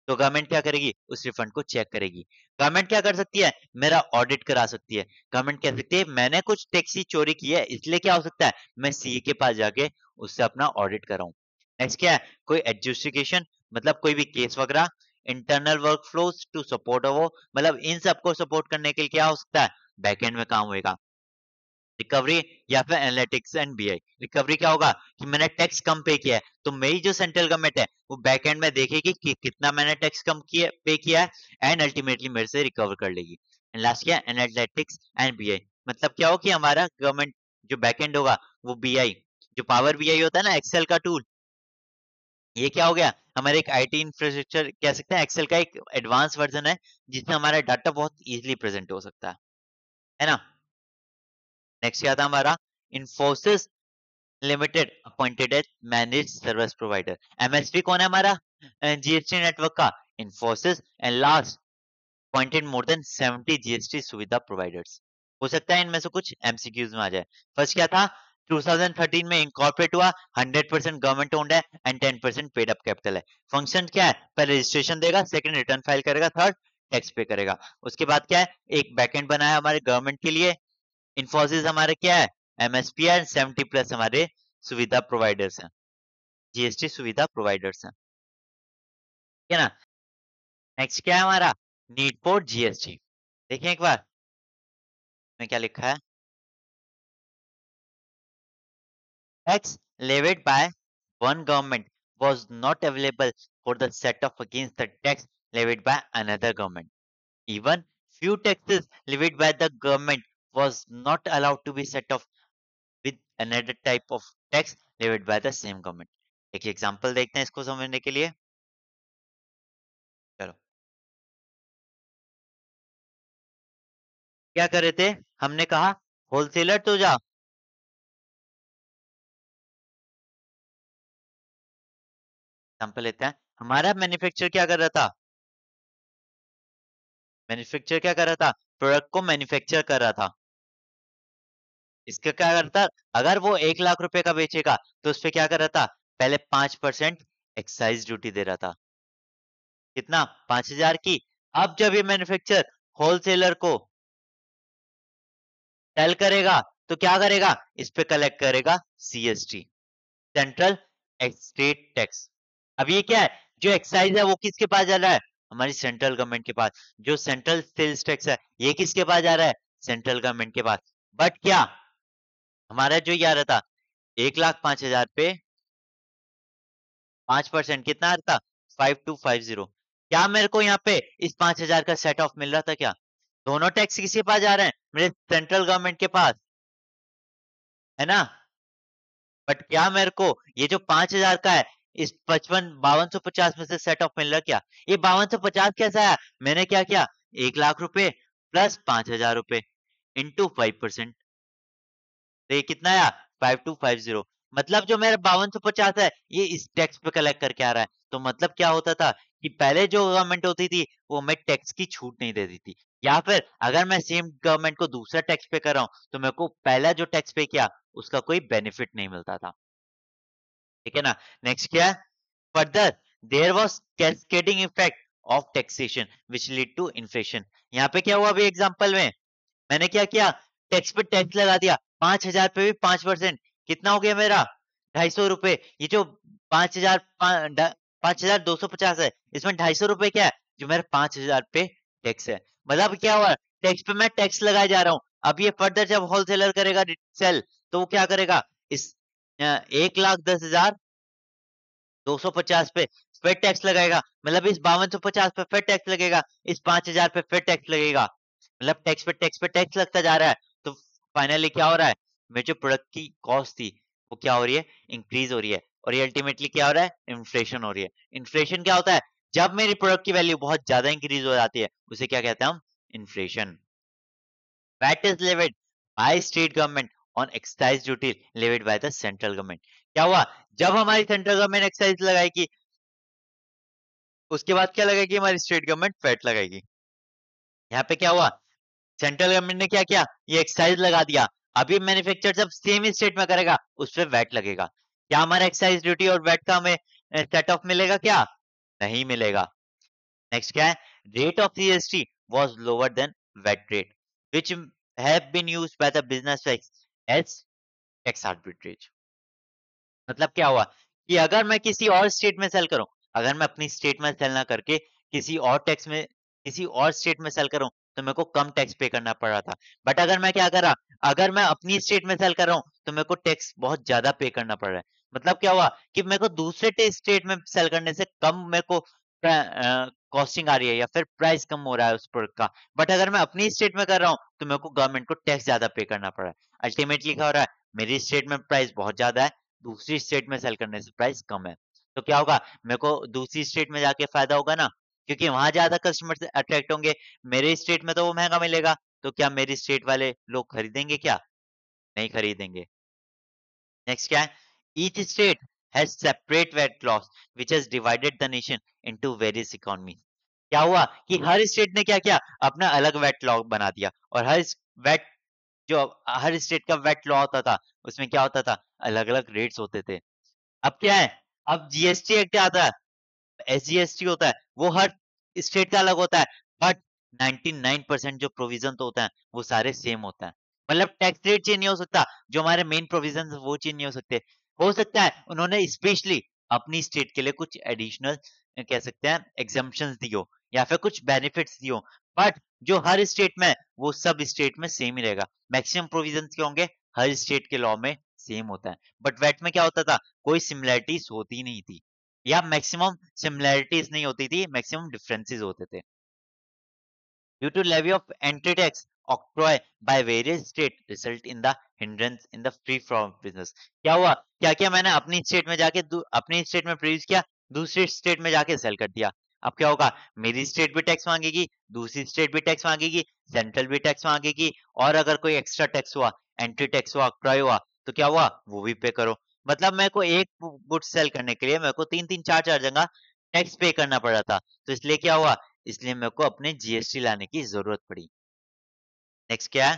तो गवर्नमेंट क्या करेगी, उस रिफंड को चेक करेगी। गवर्नमेंट क्या कर सकती है, मेरा ऑडिट करा सकती है। गवर्नमेंट कह सकती है मैंने कुछ टैक्स की चोरी की है, इसलिए क्या हो सकता है, मैं सीए के पास जाके उससे अपना ऑडिट कराऊं। नेक्स्ट क्या है, कोई एडजुस्टिफिकेशन, मतलब कोई भी केस वगैरह, internal work flows to support वो, मतलब इन सबको सपोर्ट करने के लिए क्या हो सकता है, बैकएंड में काम होएगा। रिकवरी या फिर एनालिटिक्स एंड बीआई। रिकवरी क्या होगा कि मैंने टैक्स कम पे किया है, तो मेरी जो सेंट्रल गवर्नमेंट है वो बैक एंड में देखेगी कि कितना मैंने टैक्स कम किया पे किया है एंड अल्टीमेटली मेरे से रिकवर कर लेगी। एंड लास्ट क्या है, एनालिटिक्स एंड बीआई। मतलब क्या हो कि हमारा गवर्नमेंट जो बैक एंड होगा वो बीआई, जो पावर बीआई होता है ना एक्सेल का टूल, ये क्या हो गया, हमारे एक आईटी इंफ्रास्ट्रक्चर कह सकते हैं, एक्सेल का एक एडवांस वर्जन है जिसमें हमारा डाटा बहुत इजीली प्रेजेंट हो सकता है ना। नेक्स्ट क्या था हमारा, Infosys limited appointed as manage service provider. MSP कौन है हमारा, जीएसटी नेटवर्क का Infosys, and last appointed more than 70 GST सुविधा प्रोवाइडर्स। हो सकता है इनमें से कुछ एमसीक्यूज में आ जाए। फर्स्ट क्या था, 2013 में इनकॉर्पोरेट हुआ, 100% गवर्नमेंट ओन्ड है एंड 10% पेड अप कैपिटल है। फंक्शन क्या है, पहले रजिस्ट्रेशन देगा, सेकंड रिटर्न फाइल करेगा, थर्ड टैक्स पे करेगा। उसके बाद क्या है, एक बैकएंड बनाया हमारे गवर्नमेंट के लिए। इन्फोसिस हमारे क्या है, एमएसपी है, 70 प्लस हमारे सुविधा प्रोवाइडर्स हैं, जीएसटी सुविधा प्रोवाइडर्स हैं, ठीक है ना। नेक्स्ट क्या है हमारा, नीड फॉर जीएसटी। देखें एक बार में क्या लिखा है, tax levied by one government was not available for the set off against the tax levied by another government. Even few taxes levied by the government was not allowed to be set off with another type of tax levied by the same government. एक example देखते हैं इसको समझने के लिए। चलो, क्या कर रहे थे, हमने कहा होलसेलर तो जा, एग्जांपल लेते हैं, हमारा मैन्युफैक्चर क्या कर रहा था, मैन्युफैक्चर क्या कर रहा था, प्रोडक्ट को मैन्युफैक्चर कर रहा था। इसका क्या करता, अगर वो 1 लाख रुपए का बेचेगा तो उस पे क्या कर रहा था, पहले 5% एक्साइज ड्यूटी दे रहा था। कितना, 5,000 की। अब जब ये मैन्युफैक्चर होलसेलर को सेल करेगा तो क्या करेगा, इस पे कलेक्ट करेगा सीएसटी, सेंट्रल स्टेट टैक्स। अब ये क्या है, जो एक्साइज है वो किसके पास जा रहा है, हमारी सेंट्रल गवर्नमेंट के पास। जो सेंट्रल सेल्स टैक्स है ये किसके पास जा रहा है, सेंट्रल गवर्नमेंट के पास। बट क्या, हमारा जो ये आ रहा था 1,05,000 पे 5% कितना आ रहा था, 5250। क्या मेरे को यहाँ पे इस 5,000 का सेट ऑफ मिल रहा था क्या, दोनों टैक्स किसके पास जा रहे हैं, मेरे सेंट्रल गवर्नमेंट के पास, है ना। बट क्या मेरे को ये जो 5,000 का है, इस 5250 में से सेट ऑफ मिल रहा क्या, ये 5250 कैसा है, मैंने क्या किया, 1 लाख रुपए प्लस 5,000 रुपए इंटू 5%, तो ये कितना आया, 5250। मतलब जो मेरा 5250 है ये इस टैक्स पे कलेक्ट करके आ रहा है। तो मतलब क्या होता था कि पहले जो गवर्नमेंट होती थी वो हमें टैक्स की छूट नहीं देती थी, या फिर अगर मैं सेम गवर्नमेंट को दूसरा टैक्स पे कर रहा हूँ तो मेरे को पहला जो टैक्स पे किया उसका कोई बेनिफिट नहीं मिलता था, ठीक है ना। नेक्स्ट क्या है, further there was cascading effect of taxation which lead to inflation. यहाँ पे क्या हुआ अभी एग्जांपल में, मैंने क्या किया, टैक्स पे टैक्स लगा दिया, 5,000 पे भी 5%, कितना हो गया मेरा, 250 रुपए। ये जो 5,000 5,250 है, इसमें 250 रुपए क्या है, जो मेरे 5,000 पे टैक्स है। मतलब क्या हुआ, टैक्स पे मैं टैक्स लगाए जा रहा हूँ। अब ये फर्दर जब होलसेलर करेगा सेल, तो वो क्या करेगा, इस 1,10,250 पे फिर टैक्स लगाएगा, मतलब इस 5250 पे फिर टैक्स लगेगा, इस 5,000 पे फिर टैक्स लगेगा, मतलब टैक्स पे टैक्स लगता जा रहा है। तो फाइनली क्या हो रहा है, मेरी जो प्रोडक्ट की कॉस्ट थी वो क्या हो रही है, इंक्रीज हो रही है, और ये अल्टीमेटली क्या हो रहा है, इन्फ्लेशन हो रही है। इन्फ्लेशन क्या होता है, जब मेरी प्रोडक्ट की वैल्यू बहुत ज्यादा इंक्रीज हो जाती है उसे क्या कहते हैं हम, inflation. VAT is levied by state government on excise duty levied by the central government। क्या हुआ? जब हमारी सेंट्रल गवर्नमेंट एक्साइज लगाएगी, उसके बाद क्या लगाएगी? हमारी स्टेट गवर्नमेंट वैट लगाएगी। यहाँ पे क्या हुआ? सेंट्रल गवर्नमेंट ने क्या किया? ये एक्साइज लगा दिया। अभी मैन्युफैक्चर जब सेम ही स्टेट में करेगा, उस पे वैट लगेगा। क्या हमारा एक्साइज ड्यूटी और वैट का हमें सेट ऑफ मिलेगा क्या? नहीं मिलेगा। नेक्स्ट क्या है? Rate of GST was lower than VAT rate which have been used by the business as tax arbitrage. मतलब क्या हुआ कि अगर मैं किसी और स्टेट में सेल करूं, अगर मैं अपनी स्टेट में सेल ना करके किसी और टैक्स में किसी और स्टेट में सेल करूं, तो मेरे को कम टैक्स पे करना पड़ रहा था। बट अगर मैं क्या करा, अगर मैं अपनी स्टेट में सेल कर रहा हूं, तो मेरे को टैक्स बहुत ज्यादा पे करना पड़ रहा है। मतलब क्या हुआ कि मेरे को दूसरे स्टेट में सेल करने से कम मेरे को कॉस्टिंग आ रही है या फिर प्राइस कम हो रहा है उस प्रोडक्ट का। बट अगर मैं अपनी स्टेट में कर रहा हूँ, तो मेरे को गवर्नमेंट को टैक्स ज्यादा पे करना पड़ रहा है। अल्टीमेटली क्या हो रहा है? मेरी स्टेट में प्राइस बहुत ज्यादा है, दूसरी स्टेट में सेल करने से प्राइस कम है। तो क्या होगा? मेरे को दूसरी स्टेट में जाके फायदा होगा ना, क्योंकि वहां ज्यादा कस्टमर अट्रैक्ट होंगे। मेरे स्टेट में तो वो महंगा मिलेगा, तो क्या मेरी स्टेट वाले लोग खरीदेंगे क्या? नहीं खरीदेंगे। नेक्स्ट क्या है? Each state has separate weight loss which has divided the nation into various economy. क्या हुआ कि हर स्टेट ने क्या किया? अपना अलग वेट लॉ बना दिया, और वेट जो हर स्टेट का वेट लॉ होता था, उसमें क्या होता था? अलग अलग रेट्स होते थे। अब क्या है? अब जीएसटी एक्ट आता है, एसजीएसटी होता है, वो हर स्टेट का अलग होता है। बट 99% जो प्रोविजन तो होता है, वो सारे सेम होता है। मतलब टैक्स रेट चेंज नहीं हो सकता, जो हमारे मेन प्रोविजन वो चेंज नहीं हो सकते। हो सकता है उन्होंने स्पेशली अपनी स्टेट के लिए कुछ एडिशनल कह सकते हैं एग्जाम्पशंस दी हो, या फिर कुछ बेनिफिट्स दी हो। बट जो हर स्टेट में, वो सब स्टेट में सेम ही रहेगा। मैक्सिमम प्रोविजन क्या होंगे? हर स्टेट के लॉ में सेम होता है। बट वेट में क्या होता था? कोई सिमिलैरिटीज होती नहीं थी, या मैक्सिमम सिमिलैरिटीज नहीं होती थी, मैक्सिमम डिफरेंसेस होते थे। Due to levy of entry tax octroi by various state result in the hindrance in the free from business. क्या हुआ? क्या किया मैंने? अपनी स्टेट में जाके अपनी स्टेट में प्रोड्यूस किया, दूसरी स्टेट में जाके सेल कर दिया। अब क्या होगा? मेरी स्टेट भी टैक्स मांगेगी, दूसरी स्टेट भी टैक्स मांगेगी, सेंट्रल भी टैक्स मांगेगी, और अगर कोई एक्स्ट्रा टैक्स हुआ, एंट्री टैक्स हुआ, ऑक्ट्रॉय हुआ, तो क्या हुआ? वो भी पे करो। मतलब मेरे को एक गुड सेल करने के लिए मेरे को 3-3 4-4 जगह टैक्स पे करना पड़ रहा था। तो इसलिए क्या हुआ? इसलिए मेरे को अपने जीएसटी लाने की जरूरत पड़ी। नेक्स्ट क्या है?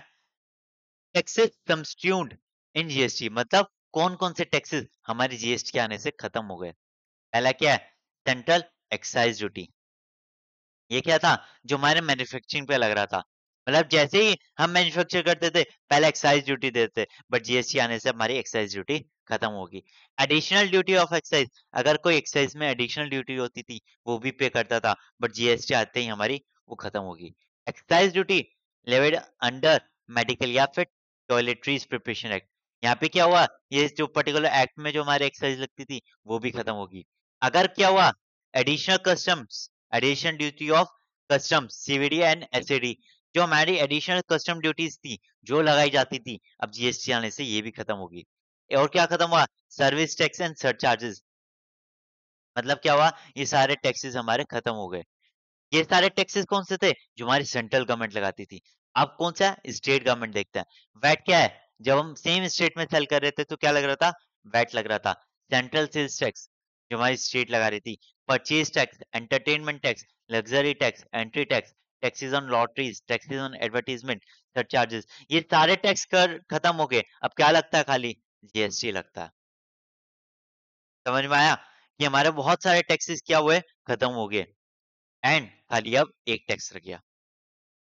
Taxes substitute in GST. मतलब कौन कौन से टैक्सेस हमारे जीएसटी के आने से खत्म हो गए। पहला क्या है? Central excise duty. ये क्या था? जो हमारे मैन्युफैक्चरिंग पे लग रहा था। मतलब जैसे ही हम मैन्युफैक्चर करते थे, पहले एक्साइज ड्यूटी देते, बट जीएसटी आने से हमारी एक्साइज ड्यूटी खत्म होगी। एडिशनल ड्यूटी ऑफ एक्साइज, अगर कोई एक्साइज में एडिशनल ड्यूटी होती थी, वो भी पे करता था, बट जीएसटी आते ही हमारी वो खत्म होगी। Excise duty levied under medical या फिर टॉयलेटरीज प्रिपरेशन एक्ट। यहाँ पे क्या हुआ? ये जो पर्टिकुलर एक्ट में जो हमारी एक्साइज लगती थी, वो भी खत्म होगी। अगर क्या हुआ? Additional customs, additional duty of customs, CVD and SAD, जो हमारी एडिशनल कस्टम ड्यूटीज थी, जो लगाई जाती थी, अब जीएसटी आने से ये भी खत्म होगी। और क्या खत्म हुआ? Service tax and surcharges. मतलब क्या हुआ? ये सारे टैक्सेस हमारे खत्म हो गए। ये सारे टैक्सेस कौन से थे? जो हमारी सेंट्रल गवर्नमेंट लगाती थी। अब कौन सा है? स्टेट गवर्नमेंट देखता है। वैट क्या है? जब हम सेम स्टेट में सेल कर रहे थे, तो क्या लग रहा था? वैट लग रहा था। सेंट्रल सेल्स टैक्स, जो हमारी स्टेट लगा रही थी। Purchase tax, entertainment tax, luxury tax, entry tax, taxes on lotteries, taxes on advertisement, surcharges, ये सारे टैक्स कर खत्म हो गए। अब क्या लगता है? खाली जीएसटी लगता है। समझ में आया कि हमारे बहुत सारे टैक्सेस क्या हुए? खत्म हो गए। एंड खाली अब एक टैक्स रह गया।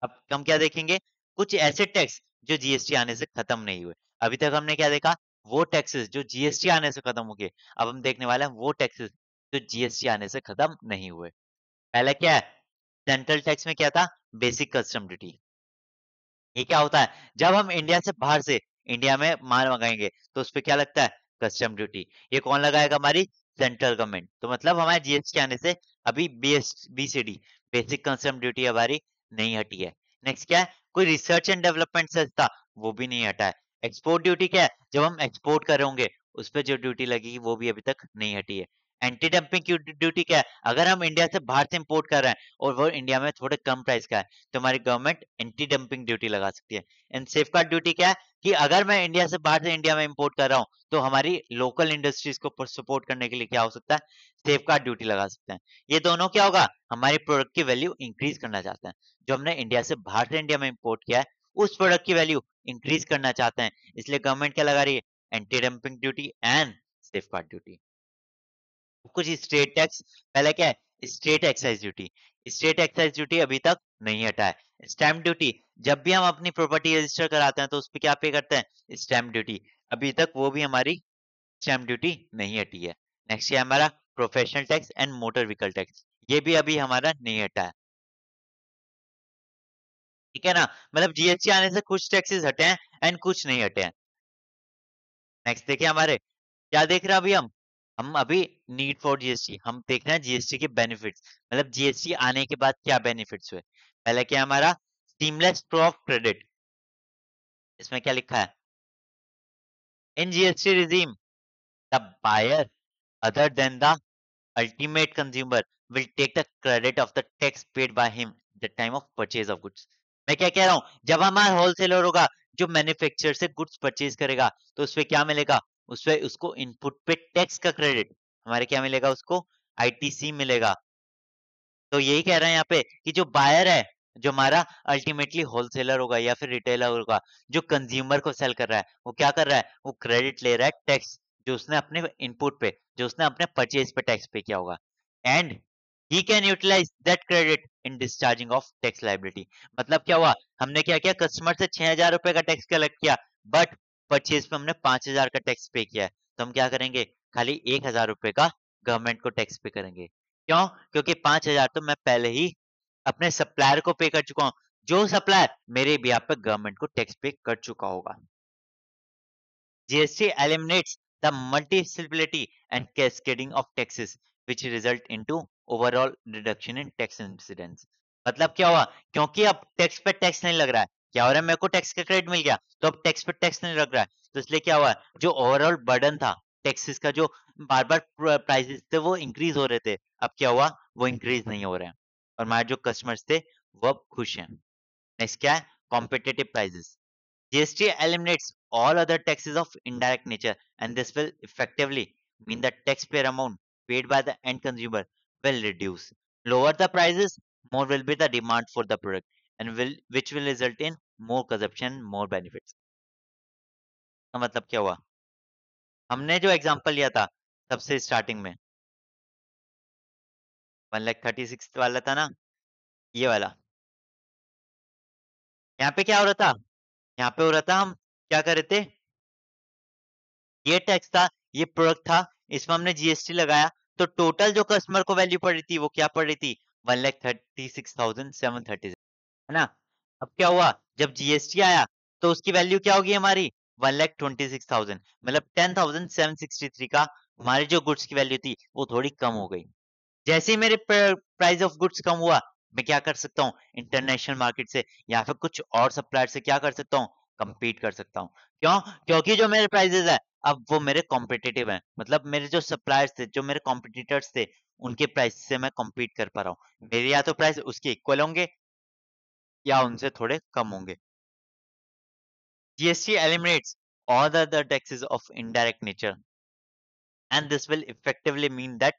अब हम क्या देखेंगे? कुछ ऐसे टैक्स जो जीएसटी आने से खत्म नहीं हुए। अभी तक हमने क्या देखा? वो टैक्सेस जो जीएसटी आने से खत्म हो गए। अब हम देखने वाले हैं वो टैक्सेस जो जीएसटी आने से खत्म नहीं हुए। पहला क्या है? सेंट्रल टैक्स में क्या था? Basic custom duty. ये क्या होता है? जब हम इंडिया से बाहर से इंडिया में माल मंगाएंगे, तो उस पे क्या लगता है? Custom duty. ये कौन लगाएगा? हमारी सेंट्रल गवर्नमेंट। तो मतलब हमारे जीएसटी आने से अभी बीसीडी, बेसिक कस्टम ड्यूटी हमारी नहीं हटी है। नेक्स्ट क्या है? कोई रिसर्च एंड डेवलपमेंट संस्था, वो भी नहीं हटा है। एक्सपोर्ट ड्यूटी क्या है? जब हम एक्सपोर्ट कर रहे होंगे, उस पे जो ड्यूटी लगेगी, वो भी अभी तक नहीं हटी है। एंटी डंपिंग ड्यूटी क्या है? अगर हम इंडिया से बाहर से इंपोर्ट कर रहे हैं और वो इंडिया में थोड़े कम प्राइस का है, तो हमारी गवर्नमेंट एंटी डंपिंग ड्यूटी लगा सकती है। एंड सेफगार्ड ड्यूटी क्या है कि अगर मैं इंडिया से बाहर से इंडिया में इंपोर्ट कर रहा हूँ, तो हमारी लोकल इंडस्ट्रीज को सपोर्ट करने के लिए क्या हो सकता है? सेफगार्ड ड्यूटी लगा सकते हैं। ये दोनों क्या होगा? हमारी प्रोडक्ट की वैल्यू इंक्रीज करना चाहते हैं। जो हमने इंडिया से बाहर से इंडिया में इंपोर्ट किया है, उस प्रोडक्ट की वैल्यू इंक्रीज करना चाहते हैं। इसलिए गवर्नमेंट क्या लगा रही है? Anti dumping duty and safeguard duty. कुछ स्टेट टैक्स, पहले क्या है? State excise duty. State excise duty अभी तक नहीं हटा है। स्टैम्प ड्यूटी, जब भी हम अपनी प्रॉपर्टी रजिस्टर कराते हैं तो उस पे क्या पे करते हैं? Stamp duty. अभी तक वो भी हमारी स्टैम्प ड्यूटी नहीं हटी है। नेक्स्ट है हमारा professional tax and motor vehicle tax. ये भी अभी हमारा नहीं हटा है। ठीक है ना? मतलब जीएसटी आने से कुछ टैक्सेस हटे हैं एंड कुछ नहीं हटे हैं। नेक्स्ट देखिए हमारे, क्या देख रहे हैं अभी हम अभी नीड फॉर जीएसटी, हम देख रहे हैं जीएसटी के बेनिफिट्स, मतलब जीएसटी आने के बाद क्या बेनिफिट्स हुए। पहले क्या हमारा? Seamless flow of credit. इसमें क्या लिखा है? In GST regime the buyer other than the ultimate consumer will take the credit of the tax paid by him at the time of purchase of goods। मैं क्या कह रहा हूँ? जब हमारा होलसेलर होगा, जो मैन्युफैक्चरर से गुड्स परचेज करेगा, तो उसपे क्या मिलेगा? उसपे उसको इनपुट पे टैक्स का क्रेडिट, हमारे क्या मिलेगा उसको? आईटीसी मिलेगा। तो यही कह रहे हैं यहाँ पे कि जो बायर है, जो हमारा अल्टीमेटली होलसेलर होगा या फिर रिटेलर होगा, जो कंज्यूमर को सेल कर रहा है, वो क्या कर रहा है? वो क्रेडिट ले रहा है टैक्स, जो उसने अपने इनपुट पे, जो उसने अपने परचेज पे टैक्स पे किया होगा। And he can utilise that credit in discharging of tax liability. मतलब क्या हुआ? हमने क्या किया? कस्टमर से 6,000 रुपए का टैक्स कलेक्ट किया, बट परचेज पे हमने 5,000 का टैक्स पे किया है, तो हम क्या करेंगे? खाली 1,000 रुपए का गवर्नमेंट को टैक्स पे करेंगे। क्यों? क्योंकि 5,000 तो मैं पहले ही अपने सप्लायर को पे कर चुका हूँ, जो सप्लायर मेरे बिहाफ पे गवर्नमेंट को टैक्स पे कर चुका होगा। GST eliminates the multiplicity and cascading of taxes, which result into overall reduction in tax incidence। मतलब क्या हुआ? क्योंकि अब टैक्स पे टैक्स नहीं लग रहा है, क्या हो रहा है? मेरे को टैक्स का क्रेडिट मिल गया, तो अब टैक्स पे टैक्स नहीं लग रहा है, तो इसलिए क्या हुआ? जो ओवरऑल बर्डन था टैक्सेस का, जो बार बार प्राइसेस थे वो इंक्रीज हो रहे थे, अब क्या हुआ? वो इंक्रीज नहीं हो रहे हैं, और हमारे जो कस्टमर्स थे वो अब खुश हैं। नेक्स्ट क्या है? Competitive prices. GST eliminates all other taxes of indirect nature, and this will effectively mean that taxpayer amount paid by the end consumer will reduce. Lower the prices, more will be the demand for the product, and which will result in more consumption, more benefits। का मतलब क्या हुआ? हमने जो example लिया था सबसे starting में, 1,36,000 वाला था ना, ये वाला। यहाँ पे क्या हो रहा था? यहाँ पे हो रहा था, हम क्या कर रहे थे? ये टैक्स था, ये प्रोडक्ट था, इसमें हमने जीएसटी लगाया, तो टोटल जो कस्टमर को वैल्यू पड़ रही थी वो क्या पड़ रही थी? 1,36,736, है ना? अब क्या हुआ? जब जीएसटी आया तो उसकी वैल्यू क्या होगी हमारी? 1,26,000, मतलब 10,763 का हमारी जो गुड्स की वैल्यू थी वो थोड़ी कम हो गई। जैसे ही मेरे प्राइस ऑफ गुड्स कम हुआ, मैं क्या कर सकता हूँ? इंटरनेशनल मार्केट से या फिर कुछ और सप्लायर से क्या कर सकता हूँ? compete कर सकता हूँ। क्यों? क्योंकि जो मेरे प्राइसेस है अब वो मेरे कॉम्पिटिटिव हैं, मतलब मेरे जो सप्लायर्स थे, जो मेरे कॉम्पिटिटर्स थे, उनके प्राइस से मैं compete कर पा रहा हूँ। मेरे या तो प्राइस उसके इक्वल होंगे या उनसे थोड़े कम होंगे। GST eliminates all the other taxes of indirect nature, and this will effectively mean that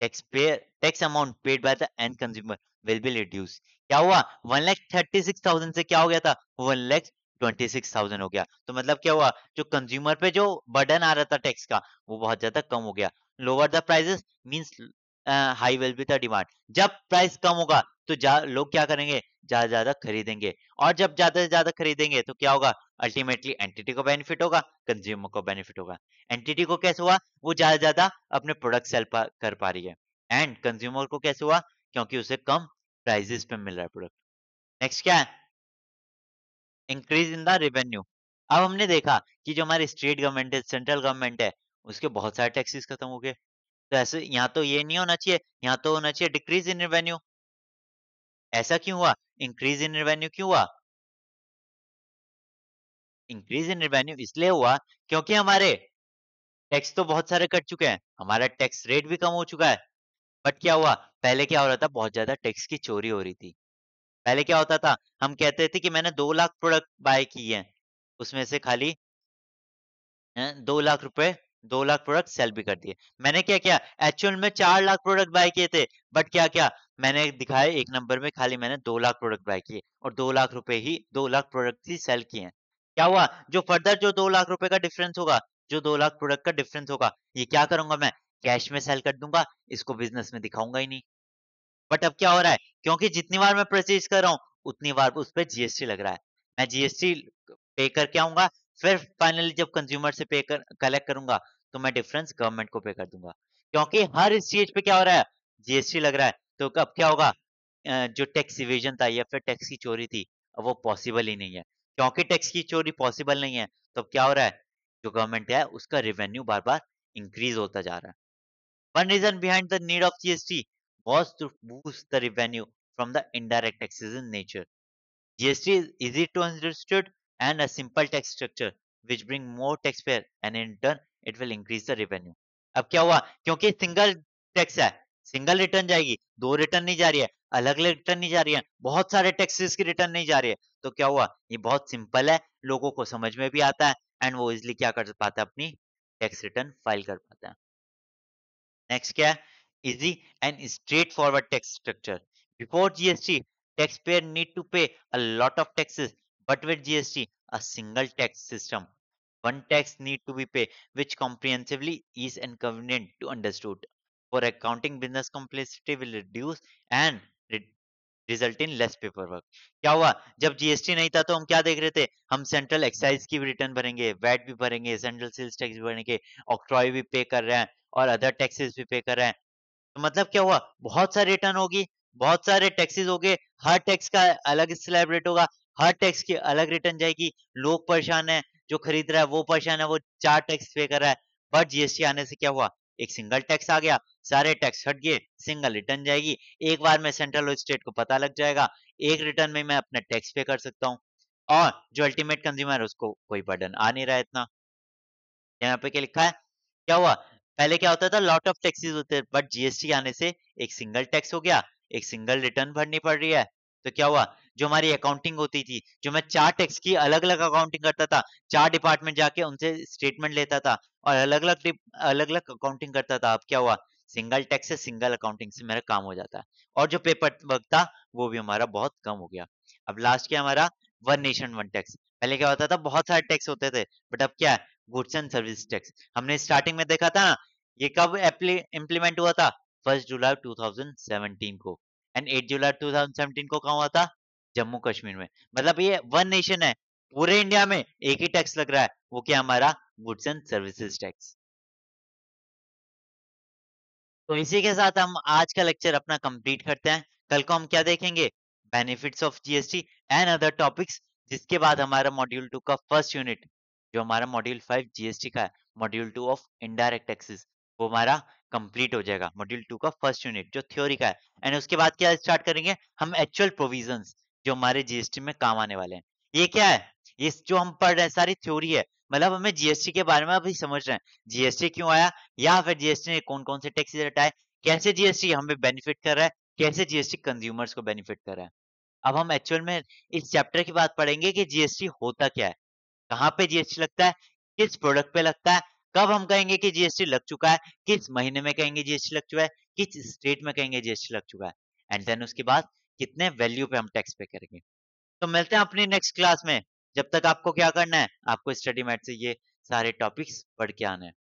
tax amount paid by the end consumer will be reduced। क्या हुआ? 1,36,000 से क्या हो गया था? 1,26,000 हो गया। तो मतलब क्या हुआ? जो कंज्यूमर पे जो बर्डन आ रहा था टैक्स का, वो बहुत ज्यादा कम हो गया। Lower the prices means high will be the demand. जब प्राइस कम होगा तो लोग क्या करेंगे? ज्यादा से ज्यादा खरीदेंगे, और जब ज्यादा से ज्यादा खरीदेंगे तो क्या होगा? अल्टीमेटली एंटिटी को बेनिफिट होगा, कंज्यूमर को बेनिफिट होगा। एंटिटी को कैसे हुआ? वो ज्यादा से ज्यादा अपने प्रोडक्ट सेल कर पा रही है। एंड कंज्यूमर को कैसे हुआ? क्योंकि उसे कम प्राइसेस पे मिल रहा है प्रोडक्ट। नेक्स्ट क्या है? Increase in the revenue. अब हमने देखा कि जो हमारी स्टेट गवर्नमेंट है, सेंट्रल गवर्नमेंट है, उसके बहुत सारे टैक्सेस खत्म हो गए, तो ऐसे यहाँ तो ये नहीं होना चाहिए, यहाँ तो होना चाहिए डिक्रीज इन रेवेन्यू। ऐसा क्यों हुआ? इंक्रीज इन रेवेन्यू क्यों हुआ? इंक्रीज इन रेवेन्यू इसलिए हुआ क्योंकि हमारे टैक्स तो बहुत सारे कट चुके हैं, हमारा टैक्स रेट भी कम हो चुका है। बट क्या हुआ, पहले क्या हो रहा था, बहुत ज़्यादा टैक्स की चोरी हो रही थी। पहले क्या होता था, हम कहते थे कि मैंने 2 लाख प्रोडक्ट बाय किए हैं, उसमें से खाली 2 लाख रुपए 2 लाख प्रोडक्ट सेल भी कर दिए। मैंने क्या किया, एक्चुअल में 4 लाख प्रोडक्ट बाय किए थे, बट क्या किया, मैंने दिखाया 1 नंबर में खाली मैंने 2 लाख प्रोडक्ट बाय किए और 2 लाख रुपए ही 2 लाख प्रोडक्ट ही सेल किए हैं। क्या हुआ, जो फर्दर जो 2 लाख रुपए का डिफरेंस होगा, जो 2 लाख प्रोडक्ट का डिफरेंस होगा, ये क्या करूँगा मैं, कैश में सेल कर दूँगा, इसको बिज़नेस में दिखाऊँगा ही नहीं। बट अब क्या हो रहा है, क्योंकि जितनी बार मैं परचेज़ कर रहा हूँ, उतनी बार उस पे जीएसटी लग रहा है। मैं जीएसटी पे करके आऊँगा, फिर फाइनली जब कंज्यूमर से पे कर कलेक्ट करूँगा, तो मैं डिफरेंस गवर्नमेंट को पे कर दूँगा। क्योंकि हर इस चीज़ पे क्या हो रहा है, जीएसटी लग रहा है, तो अब क्या होगा, जो टैक्स इवेज़न था या फिर टैक्स की चोरी थी, अब वो पॉसिबल ही नहीं है। क्योंकि टैक्स की चोरी पॉसिबल नहीं है, तो अब क्या हो रहा है, जो गवर्नमेंट है, उसका रेवेन्यू बार-बार इंक्रीज़ होता जा रहा है। One reason behind the need of GST was to boost the revenue from the indirect taxes in nature. GST is easy to understood and a simple tax structure which bring more taxpayer and in turn it will increase the revenue. अब क्या हुआ, क्योंकि single tax है, single return जाएगी, दो return नहीं जा रही है, अलग अलग रिटर्न नहीं जा रही है, बहुत सारे टैक्सेस की रिटर्न नहीं जा रही है, तो क्या हुआ, ये बहुत सिंपल है, लोगों को समझ में भी आता है एंड वो इजिली क्या कर पाता है, अपनी टैक्स रिटर्न फाइल कर पाता है। नेक्स्ट क्या है, easy and straight forward tax structure. Before GST taxpayer need to pay a lot of taxes, but with GST a single tax system, one tax need to be paid, which comprehensively is and convenient to understood. For accounting, business complexity will reduce and result in less paper work. क्या हुआ, जब GST नहीं था तो हम क्या देख रहे थे, हम सेंट्रल एक्साइज की भी रिटर्न भरेंगे, वैट भी भरेंगे, सेंट्रल सेल्स टैक्स भी भरेंगे, ऑक्ट्रॉय भी पे कर रहे हैं और अदर टैक्सेस भी पे कर रहे हैं। तो मतलब क्या हुआ, बहुत सारी रिटर्न होगी, बहुत सारे टैक्सेस हो गए, हर टैक्स का अलग स्लैब रेट होगा, हर टैक्स की अलग रिटर्न जाएगी, लोग परेशान है, जो खरीद रहा है वो परेशान है, वो 4 टैक्स पे कर रहा है। बट जीएसटी आने से क्या हुआ, एक सिंगल टैक्स आ गया, सारे टैक्स हट गए, सिंगल रिटर्न जाएगी, एक बार में सेंट्रल और स्टेट को पता लग जाएगा, एक रिटर्न में मैं अपना टैक्स पे कर सकता हूँ और जो अल्टीमेट कंज्यूमर है उसको कोई बर्डन आ नहीं रहा है इतना। यहाँ पे क्या लिखा है? क्या हुआ? पहले क्या होता था, लॉट ऑफ टैक्सेस होते थे, बट जीएसटी आने से एक सिंगल टैक्स हो गया, एक सिंगल रिटर्न भरनी पड़ रही है। तो क्या हुआ? जो हमारी अकाउंटिंग होती थी, जो मैं 4 टैक्स की अलग-अलग अकाउंटिंग करता था, 4 डिपार्टमेंट जाके उनसे स्टेटमेंट लेता था और अलग-अलग अकाउंटिंग करता था। अब क्या हुआ? सिंगल टैक्स से सिंगल अकाउंटिंग से मेरा काम हो जाता है और जो पेपर वर्क था, वो भी हमारा बहुत कम हो गया। अब लास्ट क्या हमारा? One nation one tax. पहले क्या होता था, बहुत सारे टैक्स होते थे, बट अब क्या है? Goods and service tax. हमने स्टार्टिंग में देखा था ना, ये कब इम्प्लीमेंट हुआ था, 1 जुलाई 2017 को, एंड 8 जुलाई 2017 को कहाँ हुआ था, जम्मू कश्मीर में। मतलब ये वन नेशन है, पूरे इंडिया में एक ही टैक्स लग रहा है, वो क्या, हमारा गुड्स एंड सर्विसेज टैक्स। तो इसी के साथ हम आज का लेक्चर अपना कंप्लीट करते हैं। कल को हम क्या देखेंगे, benefits of GST and other topics, जिसके बाद हमारा मॉड्यूल 2 का फर्स्ट यूनिट, जो हमारा मॉड्यूल 5 जीएसटी का है, मॉड्यूल 2 ऑफ इनडायरेक्ट टैक्सेस, वो हमारा कंप्लीट हो जाएगा, मॉड्यूल 2 का फर्स्ट यूनिट जो थ्योरी का है। एंड उसके बाद क्या स्टार्ट करेंगे हम, एक्चुअल प्रोविजंस जो हमारे जीएसटी में काम आने वाले हैं। ये क्या है, ये जो हम पढ़ रहे हैं सारी थ्योरी है, मतलब हमें जीएसटी के बारे में अभी समझ रहे हैं, जीएसटी क्यों आया, या फिर जीएसटी ने कौन-कौन से टैक्सेस हटाए, कैसे जीएसटी हमें बेनिफिट कर रहा है, कैसे जीएसटी कंज्यूमर्स को बेनिफिट कर रहा है। अब हम एक्चुअल में इस चैप्टर की बात पढ़ेंगे कि जीएसटी होता क्या है, कहाँ पे जीएसटी लगता है, किस प्रोडक्ट पे लगता है, कब हम कहेंगे कि जीएसटी लग चुका है, किस महीने में कहेंगे जीएसटी लग चुका है, किस स्टेट में कहेंगे जीएसटी लग चुका है, एंड देन उसके बाद कितने वैल्यू पे हम टैक्स पे करेंगे। तो मिलते हैं अपनी नेक्स्ट क्लास में। जब तक आपको क्या करना है, आपको स्टडी मैट से ये सारे टॉपिक्स पढ़ के आना है।